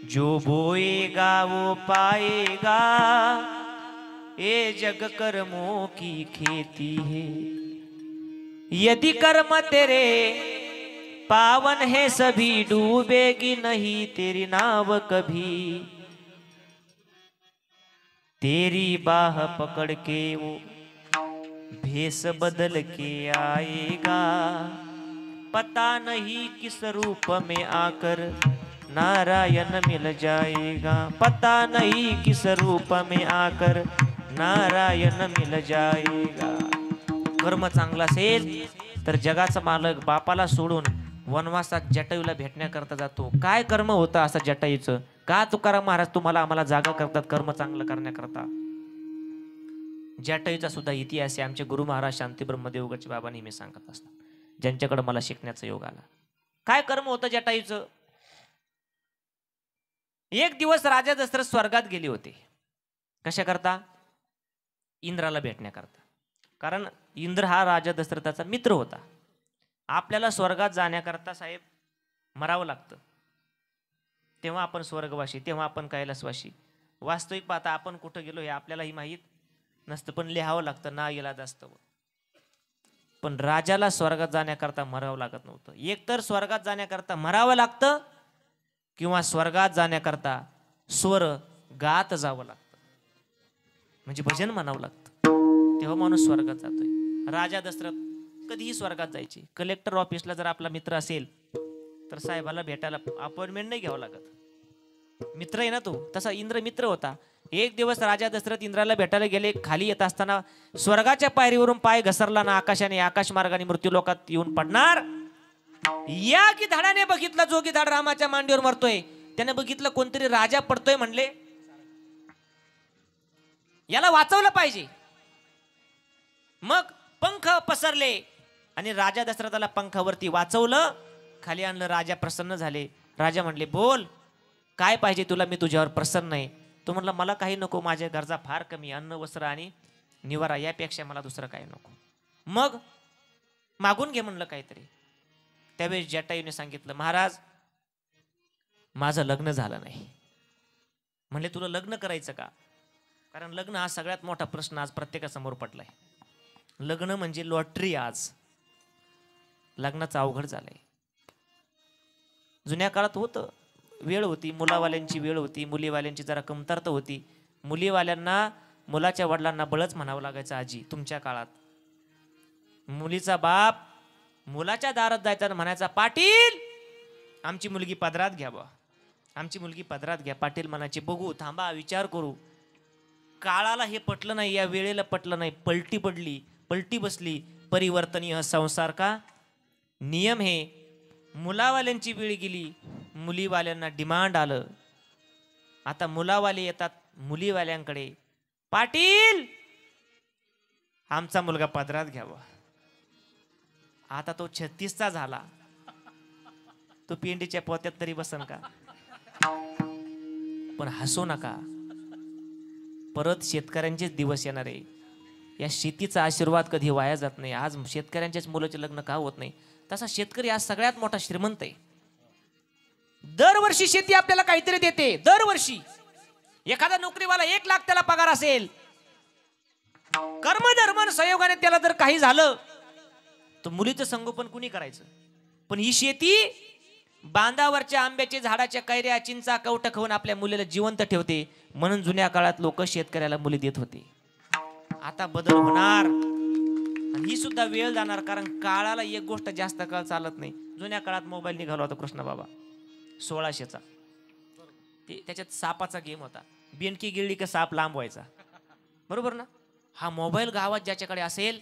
जो बोएगा वो पाएगा, ये जग कर्मों की खेती है. यदि कर्म तेरे पावन है सभी, डूबेगी नहीं तेरी नाव कभी. तेरी बाह पकड़ के वो भेष बदल के आएगा. पता नहीं किस रूप में आकर नारायण मिल जाएगा. पता नहीं किस रूप में आकर नारायण मिल जाएगा. कर्म चांगला असेल तर जगाचा मालक बापाला सोडून वनवासात जटायूला भेटण्याकरता जातो. काय कर्म होतं असं जटायूचं? का तुकाराम महाराज तुम्हाला आम्हाला जागा करतात कर्म चांगलं करण्याकरता? जटायूचा सुद्धा इतिहास आहे. आमचे गुरु महाराज शांती ब्रह्मदेवगडचे बाबा नेहमी सांगत असतात, ज्यांच्याकडे मला शिकण्याचा योग आला. काय कर्म होतं जटायूचं? एक दिवस राजा दशरथ स्वर्गात गेले होते. कशा करता? इंद्राला भेटण्याकरता. कारण इंद्र हा राजा दशरथाचा मित्र होता. आपल्याला स्वर्गात जाण्याकरता साहेब मरावं लागतं, तेव्हा आपण स्वर्गवासी, तेव्हा आपण कैलासवासी. वास्तविक पाहता आपण कुठं गेलो हे आपल्यालाही माहीत नसतं, पण लिहावं लागतं ना गेला असतं. पण राजाला स्वर्गात जाण्याकरता मरावं लागत नव्हतं. एकतर स्वर्गात जाण्याकरता मरावं लागतं किंवा स्वर्गात जाण्याकरता स्वर गात जावं लागतं, म्हणजे भजन म्हणावं लागतं, तेव्हा माणूस स्वर्गात जातोय. राजा दशरथ कधीही स्वर्गात जायचे. कलेक्टर ऑफिसला जर आपला मित्र असेल तर साहेबाला भेटायला अपॉइंटमेंट नाही घ्यावं लागत. मित्र आहे ना तो, तसा इंद्र मित्र होता. एक दिवस राजा दशरथ इंद्राला भेटायला गेले. खाली येत असताना स्वर्गाच्या पायरीवरून पाय घसरला ना आकाशाने, आकाश मार्गाने मृत्यूलोकात येऊन पडणार. या की धाडाने बघितलं जोगी धाड रामाच्या मांडीवर मरतोय. त्याने बघितलं कोणतरी राजा पडतोय, म्हणले याला वाचवलं पाहिजे. मग पंख पसरले आणि राजा दशरथाला पंखावरती वाचवलं, खाली आणलं. राजा प्रसन्न झाले. राजा म्हणले बोल काय पाहिजे तुला, मी तुझ्यावर प्रसन्न आहे. तो म्हणला मला काही नको, माझ्या गरजा फार कमी, अन्न वस्त्र आणि निवारा, यापेक्षा मला दुसरं काही नको. मग मागून घे म्हणलं काहीतरी. त्यावेळेस जटायूने सांगितलं महाराज माझं लग्न झालं नाही. म्हणले तुला लग्न करायचं का? कारण लग्न हा सगळ्यात मोठा प्रश्न आज प्रत्येकासमोर पडलाय. लग्न म्हणजे लॉटरी. आज लग्नाचं अवघड झालंय. जुन्या काळात होतं, वेळ होती, मुलावाल्यांची वेळ होती, मुलीवाल्यांची जरा कमतरता होती. मुलीवाल्यांना मुलाच्या वडिलांना बळच म्हणावं लागायचं. आजी तुमच्या काळात मुलीचा बाप मुलाच्या दारात जायचा आणि म्हणायचा पाटील आमची मुलगी पदरात घ्या बा, आमची मुलगी पदरात घ्या. पाटील म्हणायचे बघू, थांबा, विचार करू. काळाला हे पटलं नाही, या वेळेला पटलं नाही. पलटी पडली, पलटी बसली. परिवर्तनीय संसार का नियम हे. मुलावाल्यांची वेळ गेली, मुलीवाल्यांना डिमांड आलं. आता मुलावाले येतात मुलीवाल्यांकडे, पाटील आमचा मुलगा पदरात घ्यावा. आता तो 36चा झाला, तो पिंडीच्या पोत्यात तरी बसन का? पण हसू नका, परत शेतकऱ्यांचेच दिवस येणार आहे. या शेतीचा आशीर्वाद कधी वाया जात नाही. आज शेतकऱ्यांच्याच मुलाचे लग्न का होत नाही? तसा शेतकरी आज सगळ्यात मोठा श्रीमंत आहे. दरवर्षी शेती आपल्याला काहीतरी देते. दरवर्षी एखादा नोकरीवाला 1 लाख त्याला पगार असेल, कर्मधर्म संयोगाने त्याला जर काही झालं तर मुलीचं संगोपन कुणी करायचं? पण ही शेती बांधावरच्या आंब्याच्या झाडाच्या कैऱ्या चिंचा कवट खाऊन आपल्या मुलीला जिवंत ठेवते. म्हणून जुन्या काळात लोक शेतकऱ्याला मुली देत होते. आता बदल होणार आणि ही सुद्धा वेळ जाणार, कारण काळाला एक गोष्ट जास्त काळ चालत नाही. जुन्या काळात मोबाईल निघाला होता कृष्ण बाबा 1600चा, त्याच्यात सापाचा गेम होता. बेंडकी गिळली का साप लांब व्हायचा, बरोबर ना? हा मोबाईल गावात ज्याच्याकडे असेल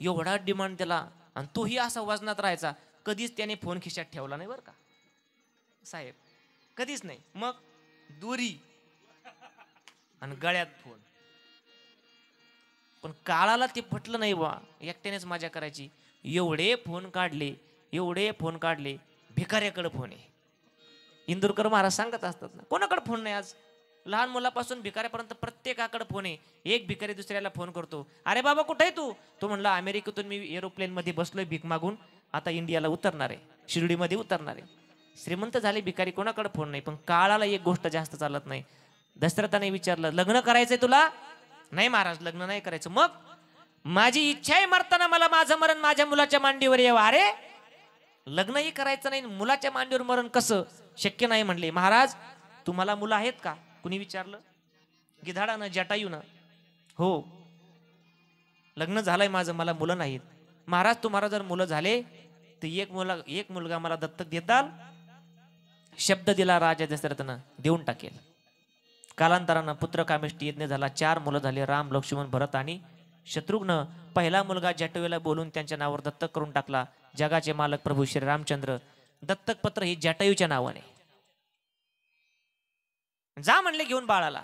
एवढा डिमांड त्याला, आणि तोही असा वजनात राहायचा. कधीच त्याने फोन खिशात ठेवला नाही बरं का साहेब, कधीच नाही. मग दोरी आणि गळ्यात फोन. पण काळाला ते पटलं नाही बा, एकट्यानेच मजा करायची. एवढे फोन काढले, भिकाऱ्याकडे फोन आहे. इंदुरकर महाराज सांगत असतात ना, कोणाकडे फोन नाही आज? लहान मुलापासून भिकाऱ्यापर्यंत प्रत्येकाकडे फोन आहे. एक भिकारी दुसऱ्याला फोन करतो, अरे बाबा कुठे आहे तू? तो म्हणला अमेरिकेतून मी एरोप्लेन मध्ये बसलोय भीक मागून, आता इंडियाला उतरणार आहे, शिर्डीमध्ये उतरणार आहे. श्रीमंत झाले भिकारी, कोणाकडे फोन नाही. पण काळाला एक गोष्ट जास्त चालत नाही. दशरथाने विचारलं, लग्न करायचंय तुला? नाही महाराज, लग्न नाही करायचं. मग माझी इच्छा आहे मरताना मला माझं मरण माझ्या मुलाच्या मांडीवर यावं. अरे लग्नही करायचं नाही, मुलाच्या मांडीवर मरण कसं शक्य नाही म्हणले. महाराज तुम्हाला मुलं आहेत का? कुणी विचारलं. गिधाडानं जटायूनं, हो लग्न झालंय माझं, मला मुलं नाहीत. महाराज तुम्हाला जर मुलं झाले तर एक मुलगा मला दत्तक देताल? शब्द दिला राजा दशरथानं, देऊन टाकेल. कालांतरानं पुत्र कामेष्टी यज्ञ झाला. 4 मुलं झाले, राम लक्ष्मण भरत आणि शत्रुघ्न. पहिला मुलगा जटायूला बोलून त्यांच्या नावावर दत्तक करून टाकला. जगाचे मालक प्रभू श्री रामचंद्र. दत्तक पत्र ही जटायूच्या नावाने. जा म्हणले घेऊन बाळाला.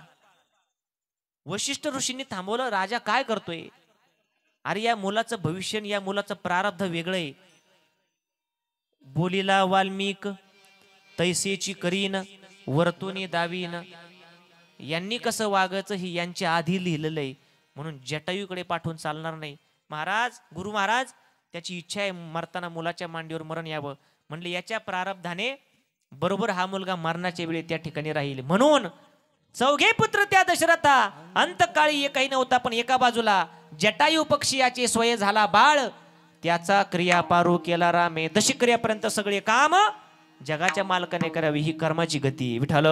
वशिष्ठ ऋषींनी थांबवलं. राजा काय करतोय? अरे या मुलाचं भविष्य, या मुलाचं प्रारब्ध वेगळं आहे. बोलीला वाल्मिक तैसेची करीन वर्तुनी दावीन. यांनी कसं वागायचं ही यांच्या आधी लिहिलेलं आहे. म्हणून जटायूकडे पाठवून चालणार नाही. महाराज, गुरु महाराज त्याची इच्छा आहे मरताना मुलाच्या मांडीवर मरण यावं. म्हणले याच्या प्रारब्धाने बरोबर हा मुलगा मरणाच्या वेळी त्या ठिकाणी राहील. म्हणून 4 पुत्र त्या दशरथा. अंतकाळी एकही नव्हता, पण एका बाजूला जटायू पक्षी याचे स्वय झाला बाळ. त्याचा क्रिया पारू केला रामे. दशक्रियापर्यंत सगळे काम जगाच्या मालकाने करावी, ही कर्माची गती. विठ्ठल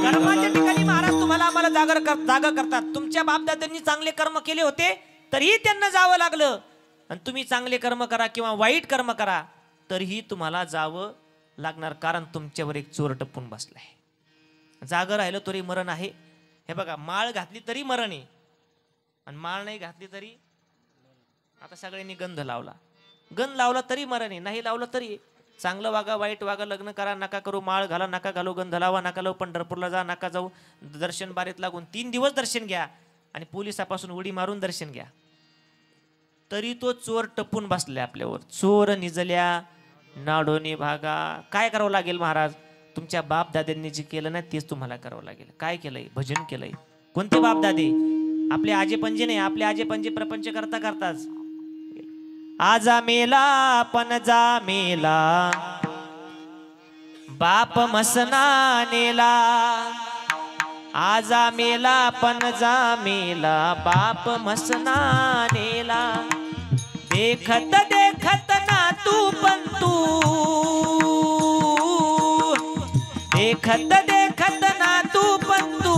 कर्माच्या ठिकाणी महाराज तुम्हाला आम्हाला जागा करतात. तुमच्या बापदादांनी चांगले कर्म केले होते तरीही त्यांना जावं लागलं. आणि तुम्ही चांगले कर्म करा किंवा वाईट कर्म करा तरीही तुम्हाला जावं लागणार, कारण तुमच्यावर एक चोर टपून बसलाय. जागं राहिलं तरी मरण आहे. हे बघा, माळ घातली तरी मरण आहे, आणि माळ नाही घातली तरी. आता सगळ्यांनी गंध लावला तरी मरण आहे, नाही लावलं तरी. चांगलं वागा, वाईट वागा, लग्न करा, नका करू, माळ घाला, नका घालू, गंध लावा, नका लावू, पंढरपूरला जा, नका जाऊ, दर्शन बारीत लागून 3 दिवस दर्शन घ्या आणि पोलिसापासून उडी मारून दर्शन घ्या, तरी तो चोर टपून बसलाय आपल्यावर. चोर निजल्या नाडोनी भागा. काय करावं लागेल महाराज? तुमच्या बाप दाद्यांनी जे केलं ना तेच तुम्हाला करावं लागेल. काय केलंय? भजन केलंय. कोणते बाप दादे? आपले आजे पंजे नाही, आपले आजे पंजे प्रपंच करताच आजा मेला पण जा मेला, बाप मसना नेला. आजा मेला पण जा मेला, बाप मसना नेला. देखत देखत ना तू पण तू, देखत देखत ना तू पण तू,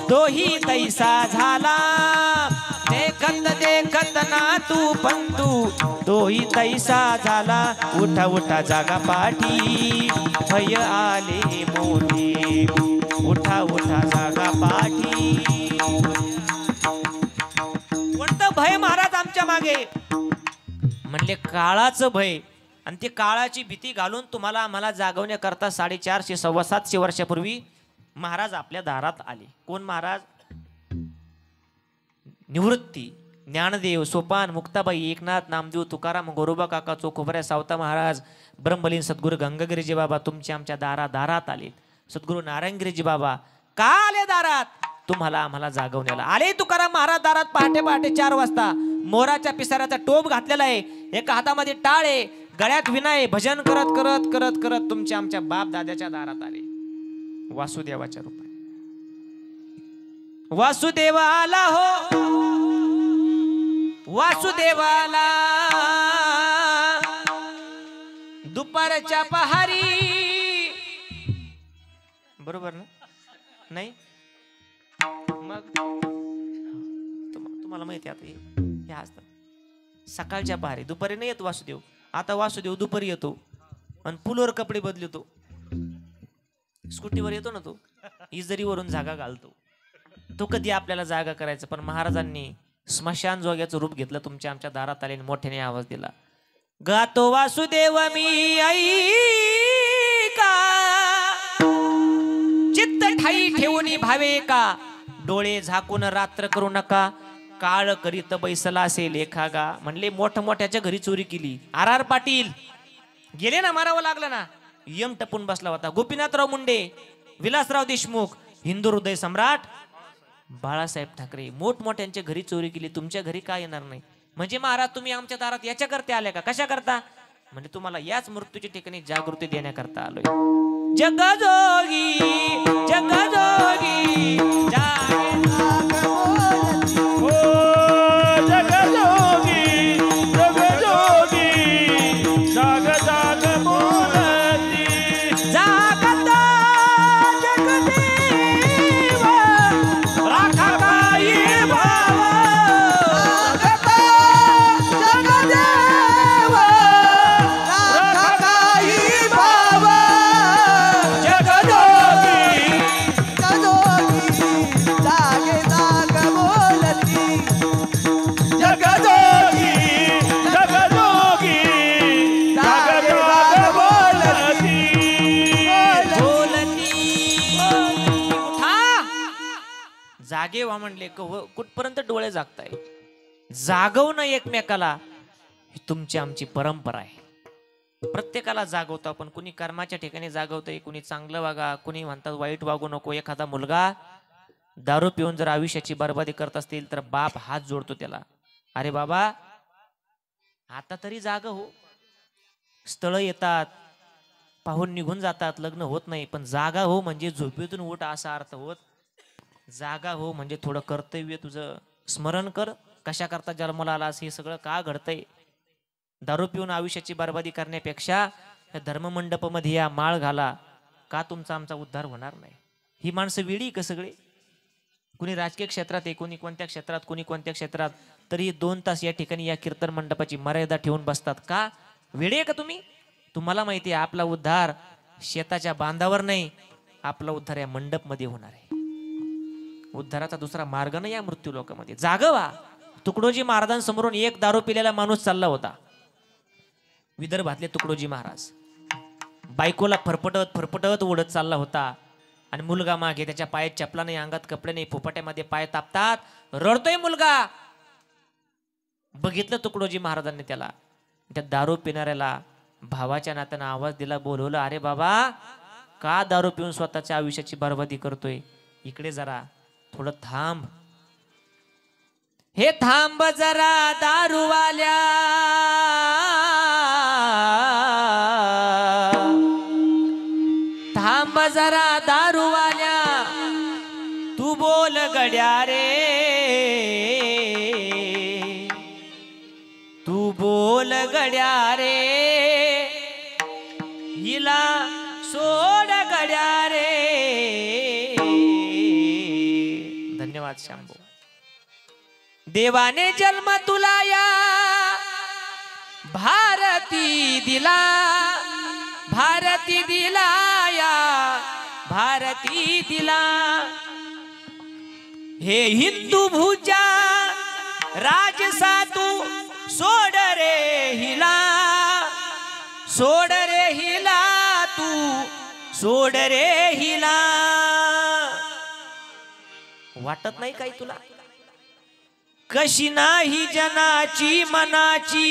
दोही तैसा झाला. देखत देखत ना तू पण तू, दोही तैसा झाला. उठा उठा जागा पाठी, भय आले मोठे. उठा उठा जागा पाठी. कोणतं भय महाराज आमच्या मागे? म्हणले काळाचं भय. आणि ते काळाची भीती घालून तुम्हाला आम्हाला जागवण्याकरता 450 750 वर्षापूर्वी महाराज आपल्या दारात आले. कोण महाराज? निवृत्ती, ज्ञानदेव, सोपान, मुक्ताबाई, एकनाथ, नामदेव, तुकाराम, गोरोबा काका, चोखोबऱ्या, सावता महाराज, ब्रह्मलीन सद्गुरू गंगागिरीजी बाबा तुमच्या आमच्या दारात आले. सद्गुरू नारायणगिरीजी बाबा का आले दारात? तुम्हाला आम्हाला जागवण्याला आले. तुकाराम महाराज दारात पहाटे पहाटे 4 वाजता मोराच्या पिसाऱ्याचा टोप घातलेला आहे, एका हातामध्ये टाळ आहे, गळ्यात विणा आहे. भजन करत करत करत करत तुमच्या आमच्या बाप दाद्याच्या दारात आले. वासुदेवाच्या रूपाने वासुदेवाला हो, वासुदेवाला दुपारच्या पहारी. बरोबर ना? नाही मग तुम्हाला माहिती आता हे असतात सकाळच्या पहारी. दुपारी नाही येत वासुदेव. आता वासुदेव दुपारी येतो आणि पुलावर कपडे बदलतो, स्कूटीवर येतो ना तो, इजरीवरून जागा घालतो. तो कधी आपल्याला जागा करायचा. पण महाराजांनी स्मशान जोग्याचं रूप घेतलं. तुमच्या आमच्या दारात आले, मोठ्याने आवाज दिला. गातो वासुदेव मी ऐका, चित्त ठाई ठेवून भावे का, डोळे झाकून रात्र करू नका, काळ करीत बैसला असेल एखागा. म्हणले मोठ्याच्या घरी चोरी केली. RR पाटील गेले ना, मारावं लागलं ना. यम टपून बसला होता. गोपीनाथराव मुंडे, विलासराव देशमुख, हिंदू हृदय सम्राट बाळासाहेब ठाकरे मोठमोठ्यांच्या घरी चोरी केली. तुमच्या घरी का येणार नाही? म्हणजे महाराज तुम्ही आमच्या दारात याच्या करते आल्या का? कशा करता? म्हणजे तुम्हाला याच मृत्यूच्या ठिकाणी जागृती देण्याकरता आलोय. जगजोगी जगजोगी जागे व्हा म्हणले. कुठपर्यंत डोळे जागताय? जागवणं एकमेकाला ही तुमची आमची परंपरा आहे. प्रत्येकाला जागवतो आपण. कुणी कर्माच्या ठिकाणी जागवतंय, कुणी चांगलं वागा, कुणी म्हणतात वाईट वागू नको. एखादा मुलगा दारू पिऊन जर आयुष्याची बर्बादी करत असतील तर बाप हात जोडतो त्याला. अरे बाबा आता तरी जाग हो. स्थळ येतात, पाहून निघून जातात, लग्न होत नाही. पण जागा हो म्हणजे झोपेतून उठ असा अर्थ होत. जागा हो म्हणजे थोडं कर्तव्य तुझं स्मरण कर. कशा करता जन्माला आलास, हे सगळं का घडतंय. दारू पिऊन आयुष्याची बर्बादी करण्यापेक्षा या धर्ममंडपामध्ये या माळ घाला. का तुमचा आमचा उद्धार होणार नाही? ही माणसं वेळी का सगळे? कुणी राजकीय क्षेत्रात आहे, कुणी कोणत्या क्षेत्रात, कुणी कोणत्या क्षेत्रात. तरी 2 तास या ठिकाणी या कीर्तन मंडपाची मर्यादा ठेवून बसतात. का वेळे आहे का तुम्ही? तुम्हाला माहिती आहे आपला उद्धार शेताच्या बांधावर नाही, आपला उद्धार या मंडपमध्ये होणार आहे. उद्धाराचा दुसरा मार्ग नाही या मृत्यू लोकांमध्ये. जागवा. तुकडोजी महाराजांसमोरून एक दारू पिलेला माणूस चालला होता. विदर्भातले तुकडोजी महाराज बायकोला फरफटत फरफटत ओढत चालला होता. आणि मुलगा मागे, त्याच्या पायात चपला नाही, अंगात कपडे नाही, फुफाट्यामध्ये पाय तापतात, रडतोय मुलगा. बघितलं तुकडोजी महाराजांनी त्याला. त्या दारू पिणाऱ्याला भावाच्या नात्यानं आवाज दिला, बोलवलं. अरे बाबा का दारू पिऊन स्वतःच्या आयुष्याची बर्बादी करतोय? इकडे जरा थोडं थांब. हे थांब जरा दारूवाल्या, थांब जरा दारूवाल्या, तू बोल गड्या रे, तू बोल गड्या रे, हिला सोड गड्या रे. धन्यवाद शंभू. देवाने जन्म तुला या भारती दिला, भारती दिला या भारती दिला. हे हिंदू भूजा राजसा तू सोड रे हिला, सोड रे हिला, तू सोड रे हिला. वाटत नाही काही तुला? कशी नाही जनाची मनाची,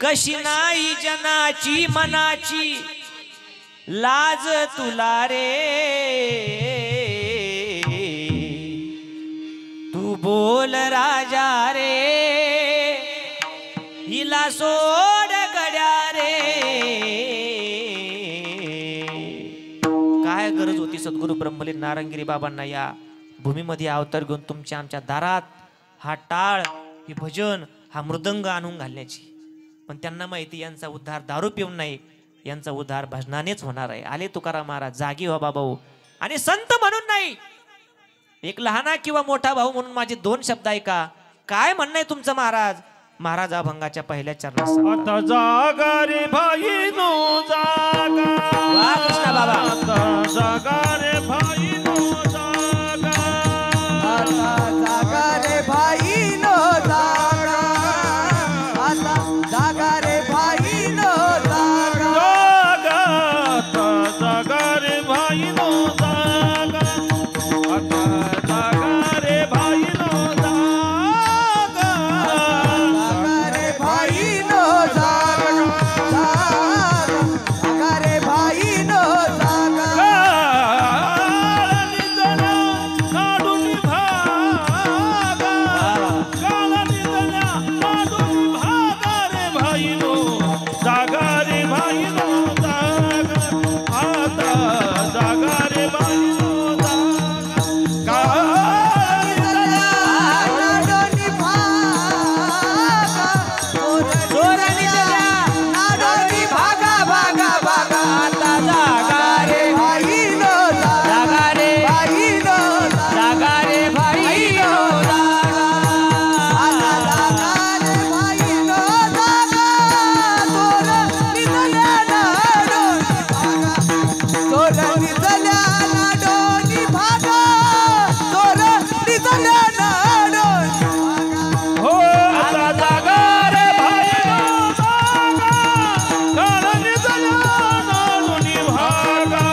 कशी नाही जनाची मनाची लाज तुला रे, तू बोल राजा रे, हिला सोड गड्या रे. काय गरज होती सद्गुरु ब्रह्मलीन नारायणगिरी बाबांना या भूमीमध्ये अवतार घेऊन तुमच्या आमच्या दारात हा टाळ, हे भजन, हा मृदंग आणून घालण्याची? पण त्यांना माहिती यांचा उद्धार दारू पिऊन नाही, यांचा उद्धार भजनानेच होणार आहे. आले तुकाराम महाराज, जागी व्हा बाबाओ. आणि संत म्हणून नाही, एक लहाना किंवा मोठा भाऊ म्हणून माझे दोन शब्द ऐका. काय म्हणणं आहे तुमचं महाराज? महाराज अभंगाच्या पहिल्या चरणात सांगतात. आता जागा रे भाई नो जागा, वा कृष्णा बाबा. आता जागा रे भाई नो जागा, आता जागा रे भाई नो जागा, आता जागा रे भाई नो जागा, जागा आता जागा रे भाई नो जागा, आता जागा रे भाई नो जागा, जागा रे भाई नो जागा, जागा रे भाई नो जागा, काढून भागा, काळाने जण्या काढून भागा रे भाई नो जागा रे भाई नो जागा, आता जागा रे भाई नो जागा, नाडोनी भागा, चोरांनी जल्या, नाडोनी भागा भागा भागा, आता जागा रे भाई नो जागा, जागा रे, भाई नो जागा, जागा रे भाई नो जागा. आता जागा रे भाई नो जागा, तोर निजल्या नाडोनी भागा, तोर निजल्या नाडोनी भागा, तोर निजल्या नाडोनी भागा. हो आता जागा रे भाई नो जागा, काळाने जण्या नाडून भागा,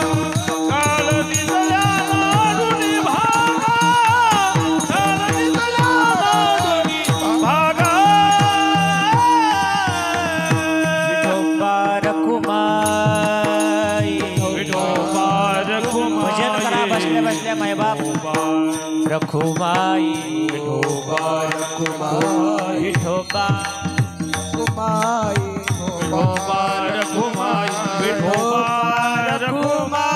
काळाने जण्या नाडून भागा, काळाने जण्या नाडून भागा. विठोबा रखुमाई. विठोबा रखुमाई, भजन करा बसल्या बसल्या मायबाप. रखुमाई, विठोबा रखुमाई, विठोबा कुमाई विठोबा रखुमाई, विठोबा रखुमाई,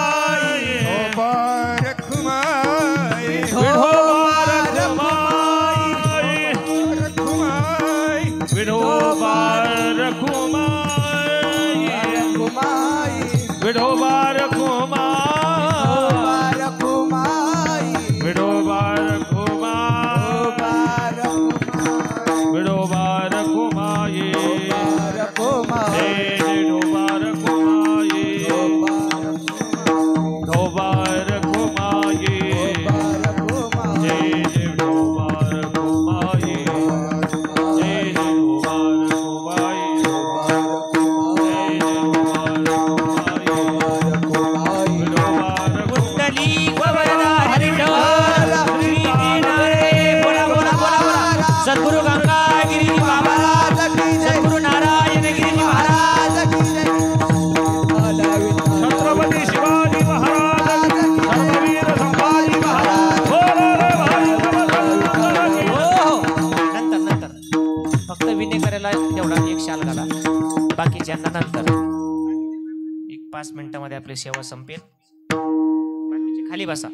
विठोबा रखुमाई, विठोबा रखुमाई, कुमाई विठोबा रखुमाई, कुमाई विठोबा रखुमाई, विठोबा रखुमाई, जय विठोबा रखुमाई, विठोबा रखुमाई, जय विठोबा रखुमाई, जय विठोबा रखुमाई, जय विठोबा रखुमाई, विठोबा कुंडली गोवर्धा हरिढोल श्री नारे. बोला बोला बोला बोला. सद्गुरु गंगागिरी बाबा, सद्गुरु नारायणगिरी महाराज. छत्रपती शिवाजी महाराज, धर्मवीर संभाजी महाराज, बोला रे भाई समर्थ. हो हो. नंतर नंतर फक्त विनय करायला तेवढा एक शाल घाला, बाकीच्यांना नंतर. एक 5 मिनिटांमध्ये आपली सेवा संपेल. बाकीचे खाली बसा.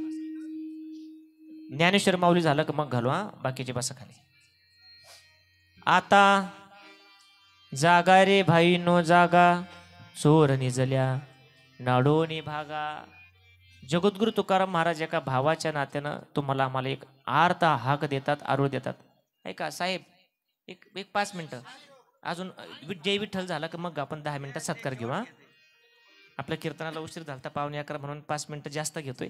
ज्ञानेश्वर माऊली झालं का मग घालू. हा, बाकीचे बसा खाली. आता जागा रे भाई नो जागा, चोर निजल्या नाडोनी भागा. जगद्गुरु तुकाराम महाराज एका भावाच्या नात्यानं तुम्हाला आम्हाला एक आर्त हाक देतात, आरोळ देतात. ऐका साहेब, एक 5 मिनिटं अजून. जय विठ्ठल झाला की मग आपण 10 मिनिटात सत्कार घेऊ. हा, आपल्या कीर्तनाला उशीर झाला, 11:15 म्हणून 5 मिनिटं जास्त घेतोय.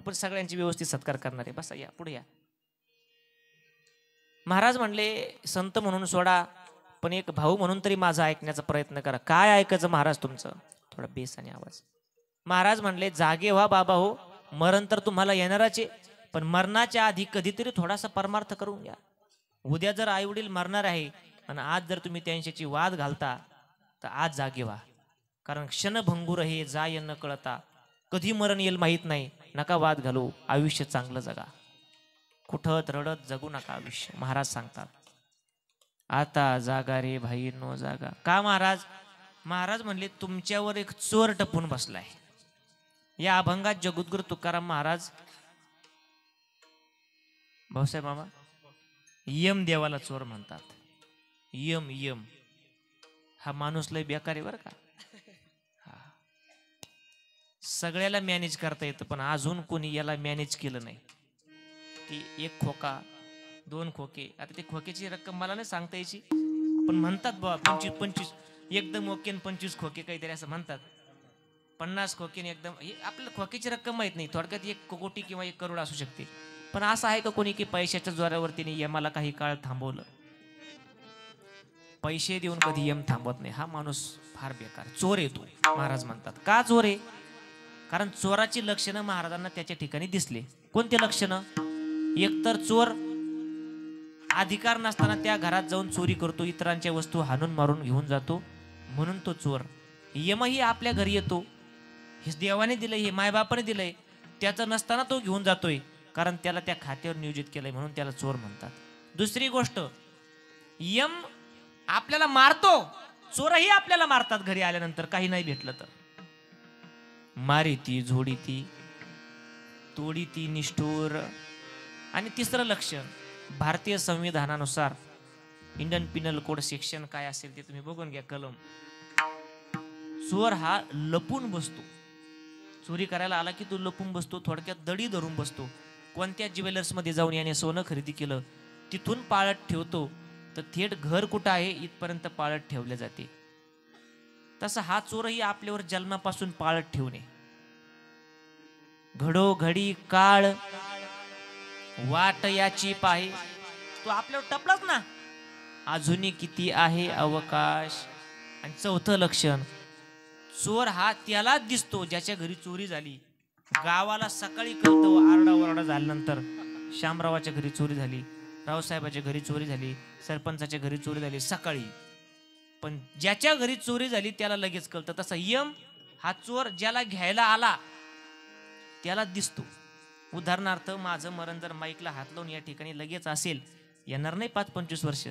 आपण सगळ्यांची व्यवस्थित सत्कार करणार आहे. बसा, या पुढे या. महाराज म्हणले संत म्हणून सोडा, पण एक भाऊ म्हणून तरी माझा ऐकण्याचा प्रयत्न करा. काय ऐकायचं महाराज तुमचं? थोडा बेस आणि आवाज. महाराज म्हणले जागे व्हा बाबा हो, मरण तर तुम्हाला येणारच आहे, पण मरणाच्या आधी कधीतरी थोडासा परमार्थ करून घ्या. उद्या जर आई वडील मरणार आहे आणि आज जर तुम्ही त्यांच्याशी वाद घालता तर आज जागे व्हा. कारण क्षणभंगूर हे जाय न कळता, कधी मरण येईल माहीत नाही. नका वाद घालू, आयुष्य चांगलं जगा. कुठत रडत जगू नका आयुष्य. महाराज सांगतात आता जागा रे भाई नो जागा. का महाराज? महाराज म्हणले तुमच्यावर एक चोर टपून बसलाय. या अभंगात जगद्गुरु तुकाराम महाराज, भाऊसाहेब मामा, यम देवाला चोर म्हणतात. यम यम हा माणूस लय बेकार आहे बरं का. सगळ्याला मॅनेज करता येतं, पण अजून कोणी याला मॅनेज केलं नाही. ती एक खोका, दोन खोके. आता ते खोक्याची रक्कम मला नाही सांगता यायची, पण म्हणतात बाबा 25 एकदम ओके 25 खोके काहीतरी असं म्हणतात. 50 खोके एकदम. आपल्याला खोक्याची रक्कम माहित नाही. थोडक्यात 1 कोटी किंवा 1 करोड असू शकते. पण असं आहे का कोणी की पैशाच्या जोरावरती यमाला काही काळ थांबवलं? पैसे देऊन कधी यम थांबवत नाही. हा माणूस फार बेकार चोर येतो. महाराज म्हणतात का चोर आहे? कारण चोराची लक्षणं महाराजांना त्याच्या ठिकाणी दिसले. कोणते लक्षणं? एकतर चोर अधिकार नसताना त्या घरात जाऊन चोरी करतो, इतरांच्या वस्तू हाणून मारून घेऊन जातो, म्हणून तो चोर. यमही आपल्या घरी येतो, हे देवाने दिलंय, हे मायबापाने दिलंय, त्याचं नसताना तो घेऊन जातोय, कारण त्याला त्या खात्यावर नियोजित केलंय, म्हणून त्याला चोर म्हणतात. दुसरी गोष्ट, यम आपल्याला मारतो, चोरही आपल्याला मारतात घरी आल्यानंतर काही नाही भेटलं तर. मारिती झोडीती तोडीती निष्ठुर. आणि तिसरं लक्षण, भारतीय संविधानानुसार इंडियन पिनल कोड सेक्शन काय असेल ते तुम्ही बघून घ्या, कलम. चोर हा लपून बसतो. चोरी करायला आला की तो लपून बसतो, थोडक्यात दडी धरून बसतो. कोणत्या ज्वेलर्स मध्ये जाऊन याने सोनं खरेदी केलं तिथून पाळत ठेवतो, तर थेट घर कुठं आहे इथपर्यंत पाळत ठेवले जाते. तसा हा चोरही आपल्यावर जन्मापासून पाळत ठेवणे. घडोघडी काळ वाट याची पाहे, तो आपल्यावर टपलाच ना, अजूनही किती आहे अवकाश. आणि चौथं लक्षण, चोर हा त्यालाच दिसतो ज्याच्या घरी चोरी झाली. गावाला सकाळी कळतो, आरडाओरडा झाल्यानंतर, शामरावाच्या घरी चोरी झाली, रावसाहेबाच्या घरी चोरी झाली, सरपंचाच्या घरी चोरी झाली सकाळी. पण ज्याच्या घरी चोरी झाली त्याला लगेच कळतं. तसा यम हा चोर ज्याला घ्यायला आला त्याला दिसतो. उदाहरणार्थ, माझं मरण जर माईकला हात लावून या ठिकाणी लगेच असेल, येणार नाही 5-25 वर्ष,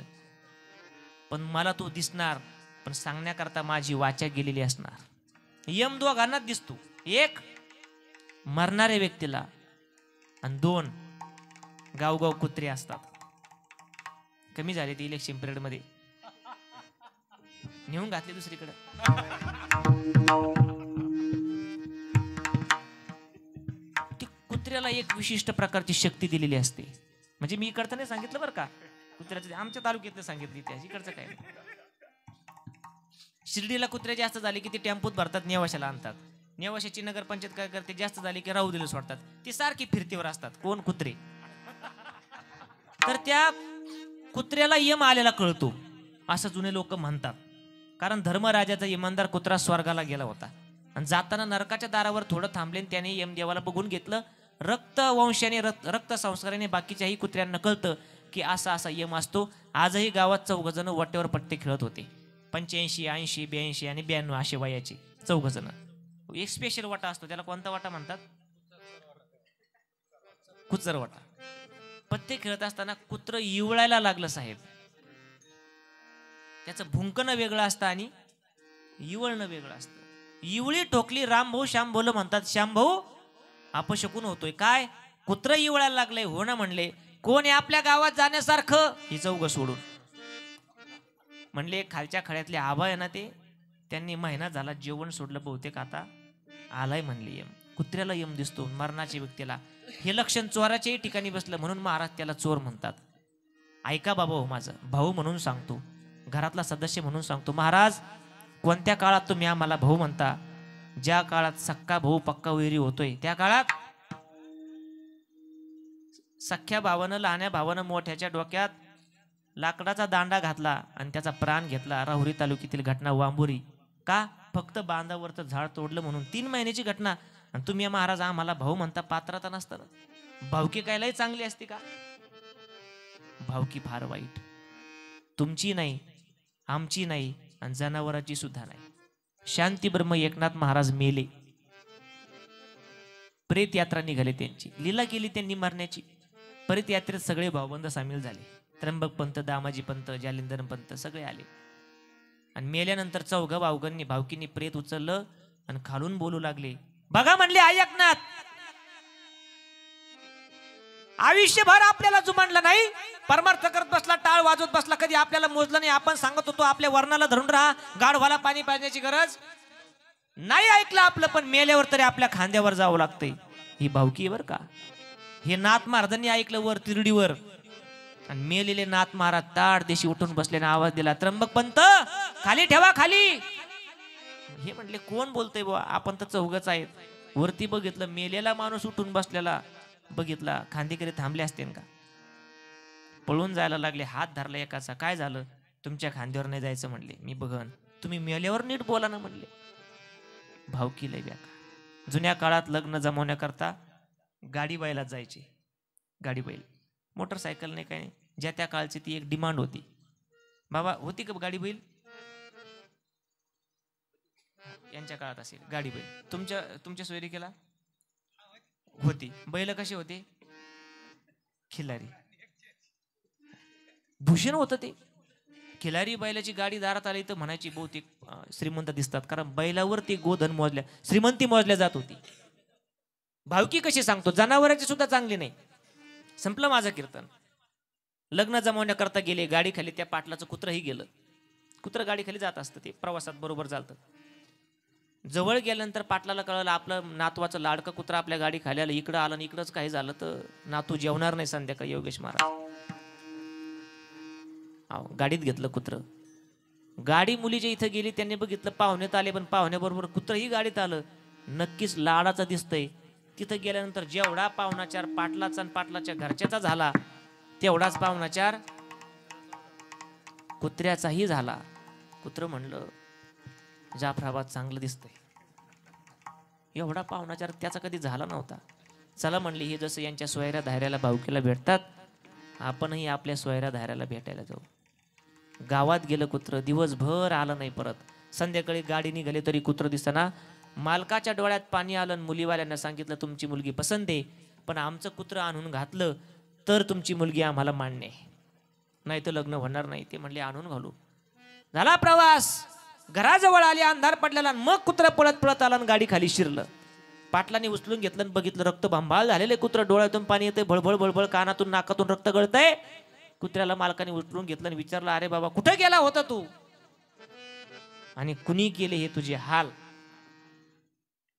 पण मला तो दिसणार, पण सांगण्याकरता माझी वाचा गेलेली असणार. यम दोघांनाच दिसतो. एक मरणाऱ्या व्यक्तीला, आणि 2 गावगाव कुत्रे असतात. कमी झाले ते इलेक्शन पिरियड मध्ये, नेऊन घातले दुसरीकडे. कुत्र्याला एक विशिष्ट प्रकारची शक्ती दिलेली असते. म्हणजे मी इकडचं नाही सांगितलं बरं का, कुत्र्याचं आमच्या तालुक्यातलं सांगितलं, त्या इकडचं काय. शिर्डीला कुत्रे जास्त झाले की ते टेम्पोत भरतात, नेवाशाला आणतात. नेवाशाची नगरपंचायत काय करते, जास्त झाली की राहू दिलं सोडतात. ती सारखी फिरतीवर असतात. कोण? कुत्रे. तर त्या कुत्र्याला यम आलेला कळतो असं जुने लोक म्हणतात. कारण धर्मराजाचा इमानदार कुत्रा स्वर्गाला गेला होता आणि जाताना नरकाच्या दारावर थोडं थांबले, त्याने यमदेवाला बघून घेतलं. रक्तवंशाने रक्त संस्काराने बाकीच्याही कुत्र्यांना कळतं की असा असा यम असतो. आजही गावात 4 जण वाट्यावर पट्टे खेळत होते. 85, 80, 82 आणि 92 असे वयाचे 4 जण. एक स्पेशल वाटा असतो, त्याला कोणता वाटा म्हणतात? कुचर वाटा. पत्ते खेळत असताना कुत्र इवळायला लागलं साहेब. त्याचं भुंकणं वेगळं असतं आणि इवळणं वेगळं असतं. इवळी ठोकली, रामभाऊ श्यामभाऊ म्हणतात, श्यामभाऊ अपशकुन होतोय. काय? कुत्र इवळायला लागलंय. हो ना म्हणले. कोण आहे आपल्या गावात जाण्यासारखं? ही 4 सोडून. म्हणले खालच्या खड्यातले आबा आहे ना, ते त्यांनी महिना झाला जेवण सोडलं, बहुतेक आता आलाय म्हणले यम. कुत्र्याला यम दिसतो मरणाच्या व्यक्तीला. हे लक्षण चोराच्याही ठिकाणी बसलं, म्हणून महाराज त्याला चोर म्हणतात. ऐका बाबा हो, माझं भाऊ म्हणून सांगतो, घरातला सदस्य म्हणून सांगतो. महाराज, कोणत्या काळात तुम्ही आम्हाला भाऊ म्हणता? ज्या काळात सक्का भाऊ पक्का वैरी होतोय, त्या काळात सख्या भावानं लहान्या भावानं मोठ्याच्या डोक्यात लाकडाचा दांडा घातला आणि त्याचा प्राण घेतला. राहुरी तालुक्यातील घटना, वांबुरी. का? फक्त बांधावरचं झाड तोडलं म्हणून 3 महिन्याची घटना, आणि तुम्ही महाराज आम्हाला भाऊ म्हणता, पात्रता नसताना. भावकी कायलाही चांगली असते का? भावकी फार वाईट. तुमची नाही, आमची नाही, आणि जनावराची सुद्धा नाही. शांती ब्रह्म एकनाथ महाराज मेले, प्रेत यात्रा निघाली त्यांची, लीला केली त्यांनी मरण्याची. प्रेत यात्रेत सगळे भावबंद सामील झाले. त्र्यंबक पंत, दामाजी पंत, जालिंदर पंत सगळे आले. आणि मेल्यानंतर चौघा भावगांनी भावकींनी प्रेत उचललं आणि खालून बोलू लागले. बघा म्हणले ऐकनाथ, आयुष्यभर आपल्याला जुमानला नाही, परमार्थ करत बसला, टाळ वाजवत बसला, कधी आपल्याला मोजलं नाही. आपण सांगत होतो आपल्या वर्णाला धरून राहा, गाढवाला पाणी पाजण्याची गरज नाही, ऐकलं आपलं. पण मेल्यावर तरी आपल्या खांद्यावर जावं लागतंय. ही भावकी बर का. हे नाथ महाराजांनी ऐकलं वर तिरडीवर, आणि मेलेले नाथ महाराज ताड देशी उठून बसल्याने आवाज दिला, त्र्यंबक पंत खाली ठेवा, खाली. हे म्हटले कोण बोलतंय बुवा, आपण तर चौघच आहेत. वरती बघितलं, मेलेला माणूस उठून बसलेला बघितला. खांदेकरी थांबले असते का? पळून जायला लागले. हात धरला एकाचा. काय झालं? तुमच्या खांद्यावर नाही जायचं म्हणले. मी बघन, तुम्ही मेल्यावर नीट बोला ना म्हणले. भावकी लय बेकार. जुन्या काळात लग्न जमवण्याकरता गाडी बैलात जायचे. गाडी बैल, मोटरसायकल नाही, काय नाही. ज्या त्या काळची ती एक डिमांड होती. बाबा होती का गाडी बैल? यांच्या काळात असेल गाडी बैल. तुमच्या सोयरी केला होती. बैल कसे होते? खिलारी. भूषण होतं ते. खिलारी बैलाची गाडी दारात आली तर म्हणायची बहुतेक श्रीमंत दिसतात, कारण बैलावर ते गोधन मोजल्या, श्रीमंती मोजल्या जात होती. भावकी कशी सांगतो, जनावरांची सुद्धा चांगली नाही. संपलं माझं कीर्तन. लग्न जमवण्याकरता गेले, गाडी खाली त्या पाटलाचं कुत्रही गेलं. कुत्र गाडी खाली जात असतं, ते प्रवासात बरोबर चालतं. जवळ गेल्यानंतर पाटलाला कळलं आपलं नातवाचं लाडकं कुत्रा आपल्या गाडी खाली आलं. इकडं आलं आणि इकडंच काही झालं तर नातू जेवणार नाही संध्याकाळी. योगेश महाराज गाडीत घेतलं कुत्र. गाडी मुलीच्या इथं गेली, त्यांनी बघितलं पाहुण्यात आले, पण पाहुण्याबरोबर कुत्रही गाडीत आलं. नक्कीच लाडाचं दिसतंय. तिथं गेल्यानंतर जेवढा पाहुणाचार पाटलाचा आणि पाटलाच्या घरच्याचा झाला, तेवढाच पाहुणाचार कुत्र्याचाही झाला. कुत्र म्हणलं, जाफराबाद चांगलं दिसतंय. एवढा पाहुणाचार त्याचा कधी झाला नव्हता. चला म्हणले, हे जसं यांच्या सोयऱ्या धायऱ्याला भावकीला भेटतात, आपणही आपल्या सोयऱ्या धायऱ्याला भेटायला जाऊ. गावात गेलं कुत्र, दिवसभर आलं नाही परत. संध्याकाळी गाडी निघाली तरी कुत्र दिसताना. मालकाच्या डोळ्यात पाणी आलं. मुलीवाल्यांना सांगितलं, तुमची मुलगी पसंत आहे, पण आमचं कुत्र आणून घातलं तर तुमची मुलगी आम्हाला मान्य आहे, नाही तर लग्न होणार नाही. ते म्हणले आणून घालू. झाला प्रवास. घराजवळ आली, अंधार पडलेला. मग कुत्र पळत पळत आला आणि गाडी खाली शिरलं. पाटलाने उचलून घेतलं आणि बघितलं रक्त भांबाळ झालेले कुत्र. डोळ्यातून पाणी येतंय, भळभळ भळभळ, कानातून नाकातून रक्त गळतंय. कुत्र्याला मालकाने उचलून घेतलं आणि विचारलं, अरे बाबा कुठे गेला होता तू, आणि कुणी केले हे तुझे हाल?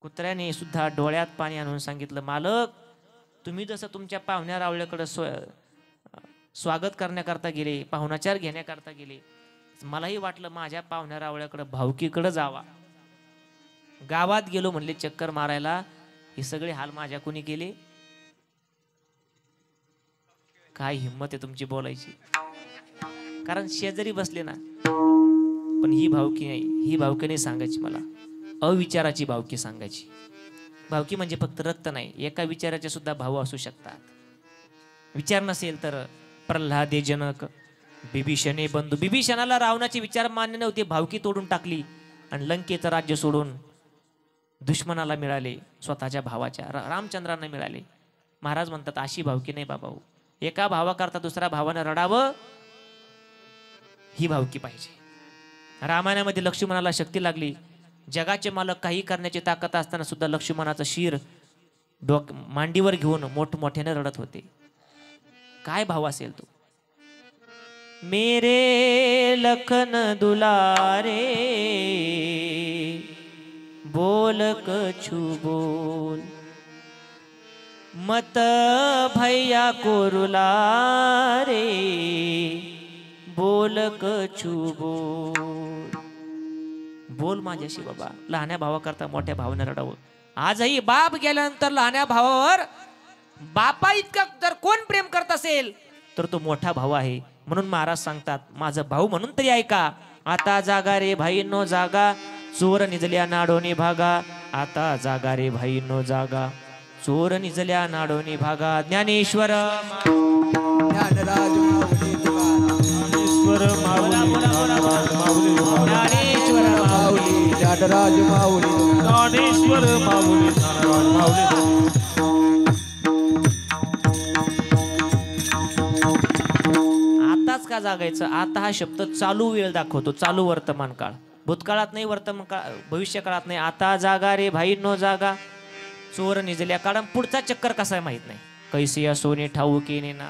कुत्र्याने सुद्धा डोळ्यात पाणी आणून सांगितलं, मालक तुम्ही जसं तुमच्या पाहुण्या रावळ्याकडे स्वागत करण्याकरता गेले, पाहुणाचार घेण्याकरता गेले, मलाही वाटलं माझ्या पाहुण्या रावळ्याकडे भावकीकडे जावा. गावात गेलो म्हणले चक्कर मारायला. हे सगळे हाल माझ्या कुणी केले? काय हिंमत आहे तुमची बोलायची? कारण शेजारी बसले ना. पण ही भावकी नाही, ही भावकी नाही सांगायची मला, अविचाराची भावकी सांगायची. भावकी म्हणजे फक्त रक्त नाही, एका विचाराचे सुद्धा भाव असू शकतात. विचार नसेल तर प्रल्हादे जनक बिभीषणे बंधू. बिभीषणाला रावणाचे विचार मान्य नव्हते, भावकी तोडून टाकली आणि लंकेचं राज्य सोडून दुश्मनाला मिळाले, स्वतःच्या भावाच्या रामचंद्रांना मिळाले. महाराज म्हणतात अशी भावकी नाही बाबा. एका भावाकरता दुसऱ्या भावानं रडावं, ही भावकी पाहिजे. रामायणामध्ये लक्ष्मणाला शक्ती लागली. जगाचे मालक काही करण्याची ताकद असताना सुद्धा लक्ष्मणाचं शिर मांडीवर घेऊन मोठमोठ्याने रडत होते. काय भाव असेल तो? मेरे लखन दुलारे बोल कछु बोल, मत भैया को रुलारे बोल कछु बोल. बोल माझ्याशी बाबा. लहान्या भावाकरता मोठ्या भावाने रडावं. आजही बाप गेल्यानंतर लहान्या भावावर बापा इतका जर कोण प्रेम करत असेल तर तो मोठा भाऊ आहे. म्हणून महाराज सांगतात, माझं भाऊ म्हणून तरी ऐका. आता जागा रे भाई नो जागा, चोर निजल्या नाडोनी भागा आता जागा रे भाई नो जागा चोर निजल्या नाडोनी भागा ज्ञानेश्वर ज्ञानराज माऊली तुकाराम ज्ञानेश्वर माऊली ज्ञानराज माऊली ज्ञानेश्वर माऊली ज्ञानराज माऊली ज्ञानेश्वर माऊली ज्ञानराज माऊली आताच का जागायचं आता हा शब्द चालू वेळ दाखवतो चालू वर्तमान काळ भूतकाळात नाही वर्तमान काळ भविष्य काळात नाही आता जागा रे भाई नो जागा चोर निजल्या कारण पुढचा चक्कर कसा आहे माहित नाही कैसिया सोने ठाऊके नेना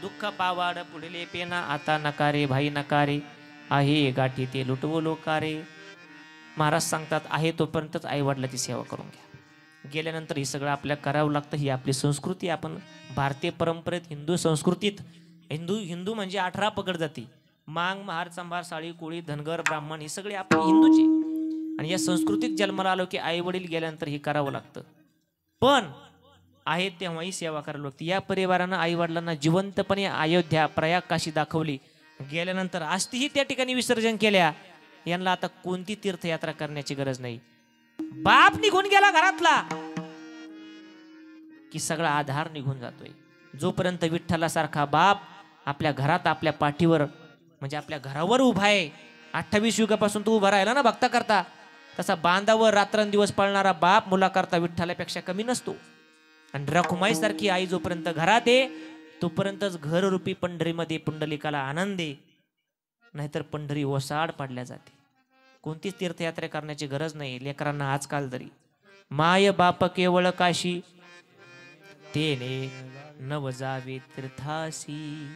दुःख पावाड पुढले पेना आता नकारे भाई नकारे आहे गाठी ते लुटवो लोकारे महाराज सांगतात आहे तोपर्यंतच आई वडिलाची सेवा करून घ्या गेल्यानंतर ही सगळं आपल्याला करावं लागतं ही आपली संस्कृती आपण भारतीय परंपरेत हिंदू संस्कृतीत हिंदू म्हणजे 18 पकड जाती मांग महार चांभार साळी कोळी धनगर ब्राह्मण ही सगळे आपले हिंदूचे आणि या संस्कृतीत जन्माला आलो की आई वडील गेल्यानंतर हे करावं लागतं पण आहे तेव्हाही सेवा करावी लागते या परिवारानं आई वडिलांना जिवंतपणे अयोध्या प्रयाग काशी दाखवली गेल्यानंतर आस्तीही त्या ठिकाणी विसर्जन केल्या यांना आता कोणती तीर्थयात्रा करण्याची गरज नाही बाप निघून गेला घरातला की सगळा आधार निघून जातोय जोपर्यंत विठ्ठलासारखा बाप आपल्या घरात आपल्या पाठीवर म्हणजे आपल्या घरावर उभा आहे 28 युगापासून तो उभा राहिला ना भक्ता करता तसा बांधावर रात्रंदिवस पळणारा बाप मुलाकरता विठ्ठलापेक्षा कमी नसतो आणि रखुमाई सारखी आई जोपर्यंत घरात आहे तोपर्यंतच घररूपी पंढरीमध्ये पुंडलिकाला आनंद आहे नाहीतर पंढरी ओसाड पाडल्या जाते कोणतीच तीर्थयात्रा करण्याची गरज नाही लेकरांना आजकाल तरी माय बाप केवळ काशी तेने नव जावे तीर्थासी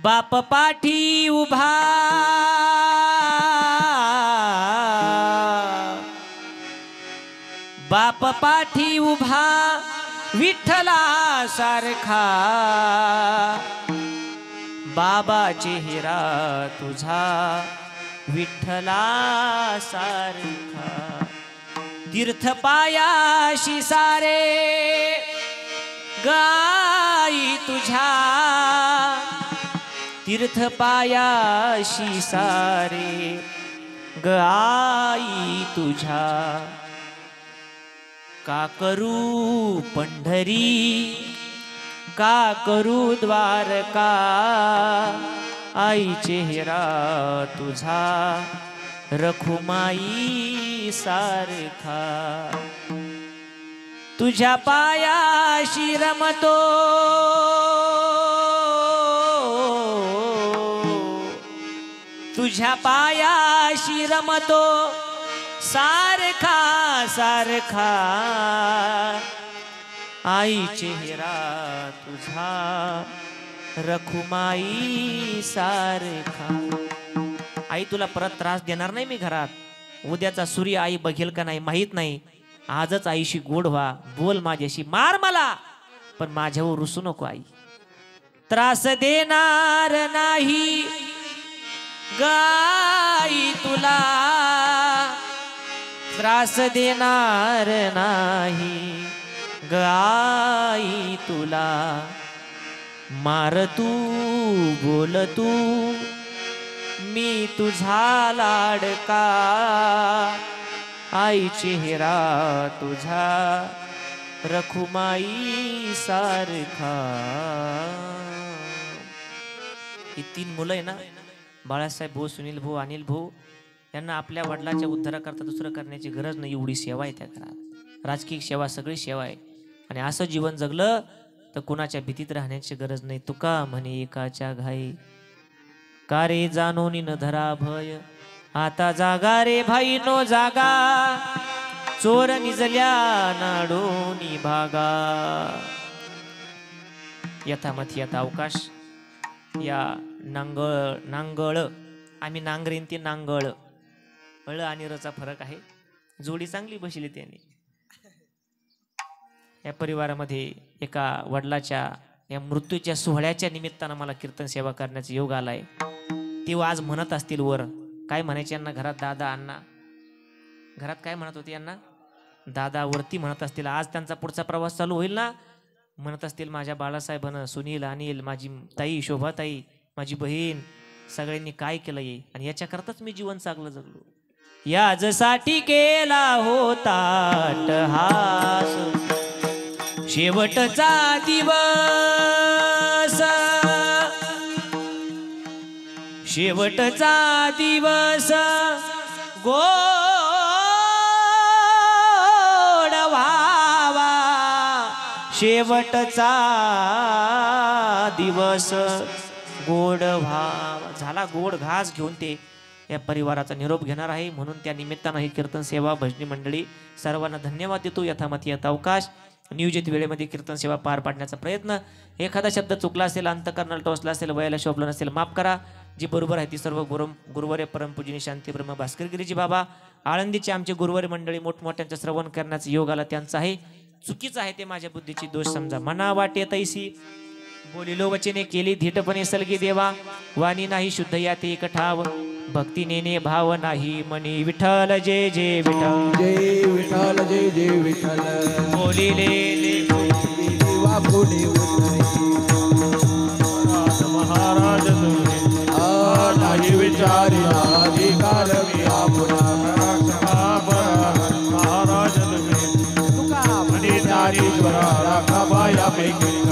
बाप पाठी उभा बाप पाठी उभा विठ्ठला सारखा बाबा चेहरा तुझा विठ्ठला सारखा तीर्थ पायाशी सारे गाई तुझ्या तीर्थ पायाशी सारे गाई तुझ्या का करू पंढरी का करू द्वारका आई चेहरा तुझा रखुमाई सारखा तुझ्या पायाशी रमतो तुझ्या पायाशी रमतो सारखा सारखा आई चेहरा तुझा रखुमाई सारखा आई तुला परत त्रास देणार नाही मी घरात उद्याचा सूर्य आई बघेल का नाही माहित नाही आजच आईशी गोड व्हा बोल माझ्याशी मार मला पण माझ्यावर रुसू नको आई त्रास देणार नाही गाई तुला त्रास देणार नाही गाई तुला मार तू बोल तू मी तुझा लाडका आई चेहरा तुझा रखुमाई सारखा ही 3 मुलं आहे ना बाळासाहेब भाऊ सुनील भाऊ अनिल भाऊ यांना आपल्या वडिलांच्या उद्धाराकरता दुसरं करण्याची गरज नाही एवढी सेवा आहे त्या घरात राजकीय सेवा सगळी सेवा आहे आणि असं जीवन जगलं तर कुणाच्या भीतीत राहण्याची गरज नाही तुका म्हणे एकाच्या घाई का रे जाणून न धरा भय आता जागा रे भाई नो जागा चोर निजल्या नाडोनी भागा यथामथी यथा अवकाश या नांगळ आम्ही नांगरेन ते नांगळ अळ आणि रचा फरक आहे जोडी चांगली बसली त्याने या परिवारामध्ये एका वडिलाच्या या मृत्यूच्या सोहळ्याच्या निमित्तानं मला कीर्तन सेवा करण्याचा योग आलाय ते आज म्हणत असतील वर काय म्हणायचे यांना घरात दादा अण्णा घरात काय म्हणत होते यांना दादा वरती म्हणत असतील आज त्यांचा पुढचा प्रवास चालू होईल ना म्हणत असतील माझ्या बाळासाहेबानं सुनील अनिल माझी ताई शोभाताई माझी बहीण सगळ्यांनी काय केलं ये आणि याच्याकरताच मी जीवन चांगलं जगलो याजसाठी केला होता अट्टहास शेवटचा दिवस शेवटचा दिवस गोड व्हावा शेवटचा दिवस गोड व्हावा झाला गोड घास घेऊन ते या परिवाराचा निरोप घेणार आहे म्हणून त्या निमित्तानं ही कीर्तन सेवा भजनी मंडळी सर्वांना धन्यवाद देतो यथामती यथावकाश नियोजित वेळेमध्ये कीर्तन सेवा पार पाडण्याचा प्रयत्न एखादा शब्द चुकला असेल अंतकरणाला टोचला असेल वयाला शोभलं नसेल माफ करा जी बरोबर आहे ती सर्व गुरुवर्य परमपूजनी शांती ब्रह्म भास्करगिरीजी बाबा आळंदीचे आमचे गुरुवर्य मंडळी मोठमोठ्यांचं श्रवण करण्याचा योग आला त्यांचा आहे चुकीचं आहे ते माझ्या बुद्धीची दोष समजा मना वाटे तैसी बोलिलो वचने केली धीटपणे सलगी देवा वाणी नाही शुद्ध या ते एक ठाव भक्ती नेने भाव नाही मनी विठ्ठल जय जय विठ्ठल जय विठ्ठल जय जय विठ्ठल बोलिले देवा पुढे महाराज तुम्ही नाही विचारी अधिकार मी आपला महाराज तुम्ही तुका आणि नारीश्वरा राखा बाया पैकी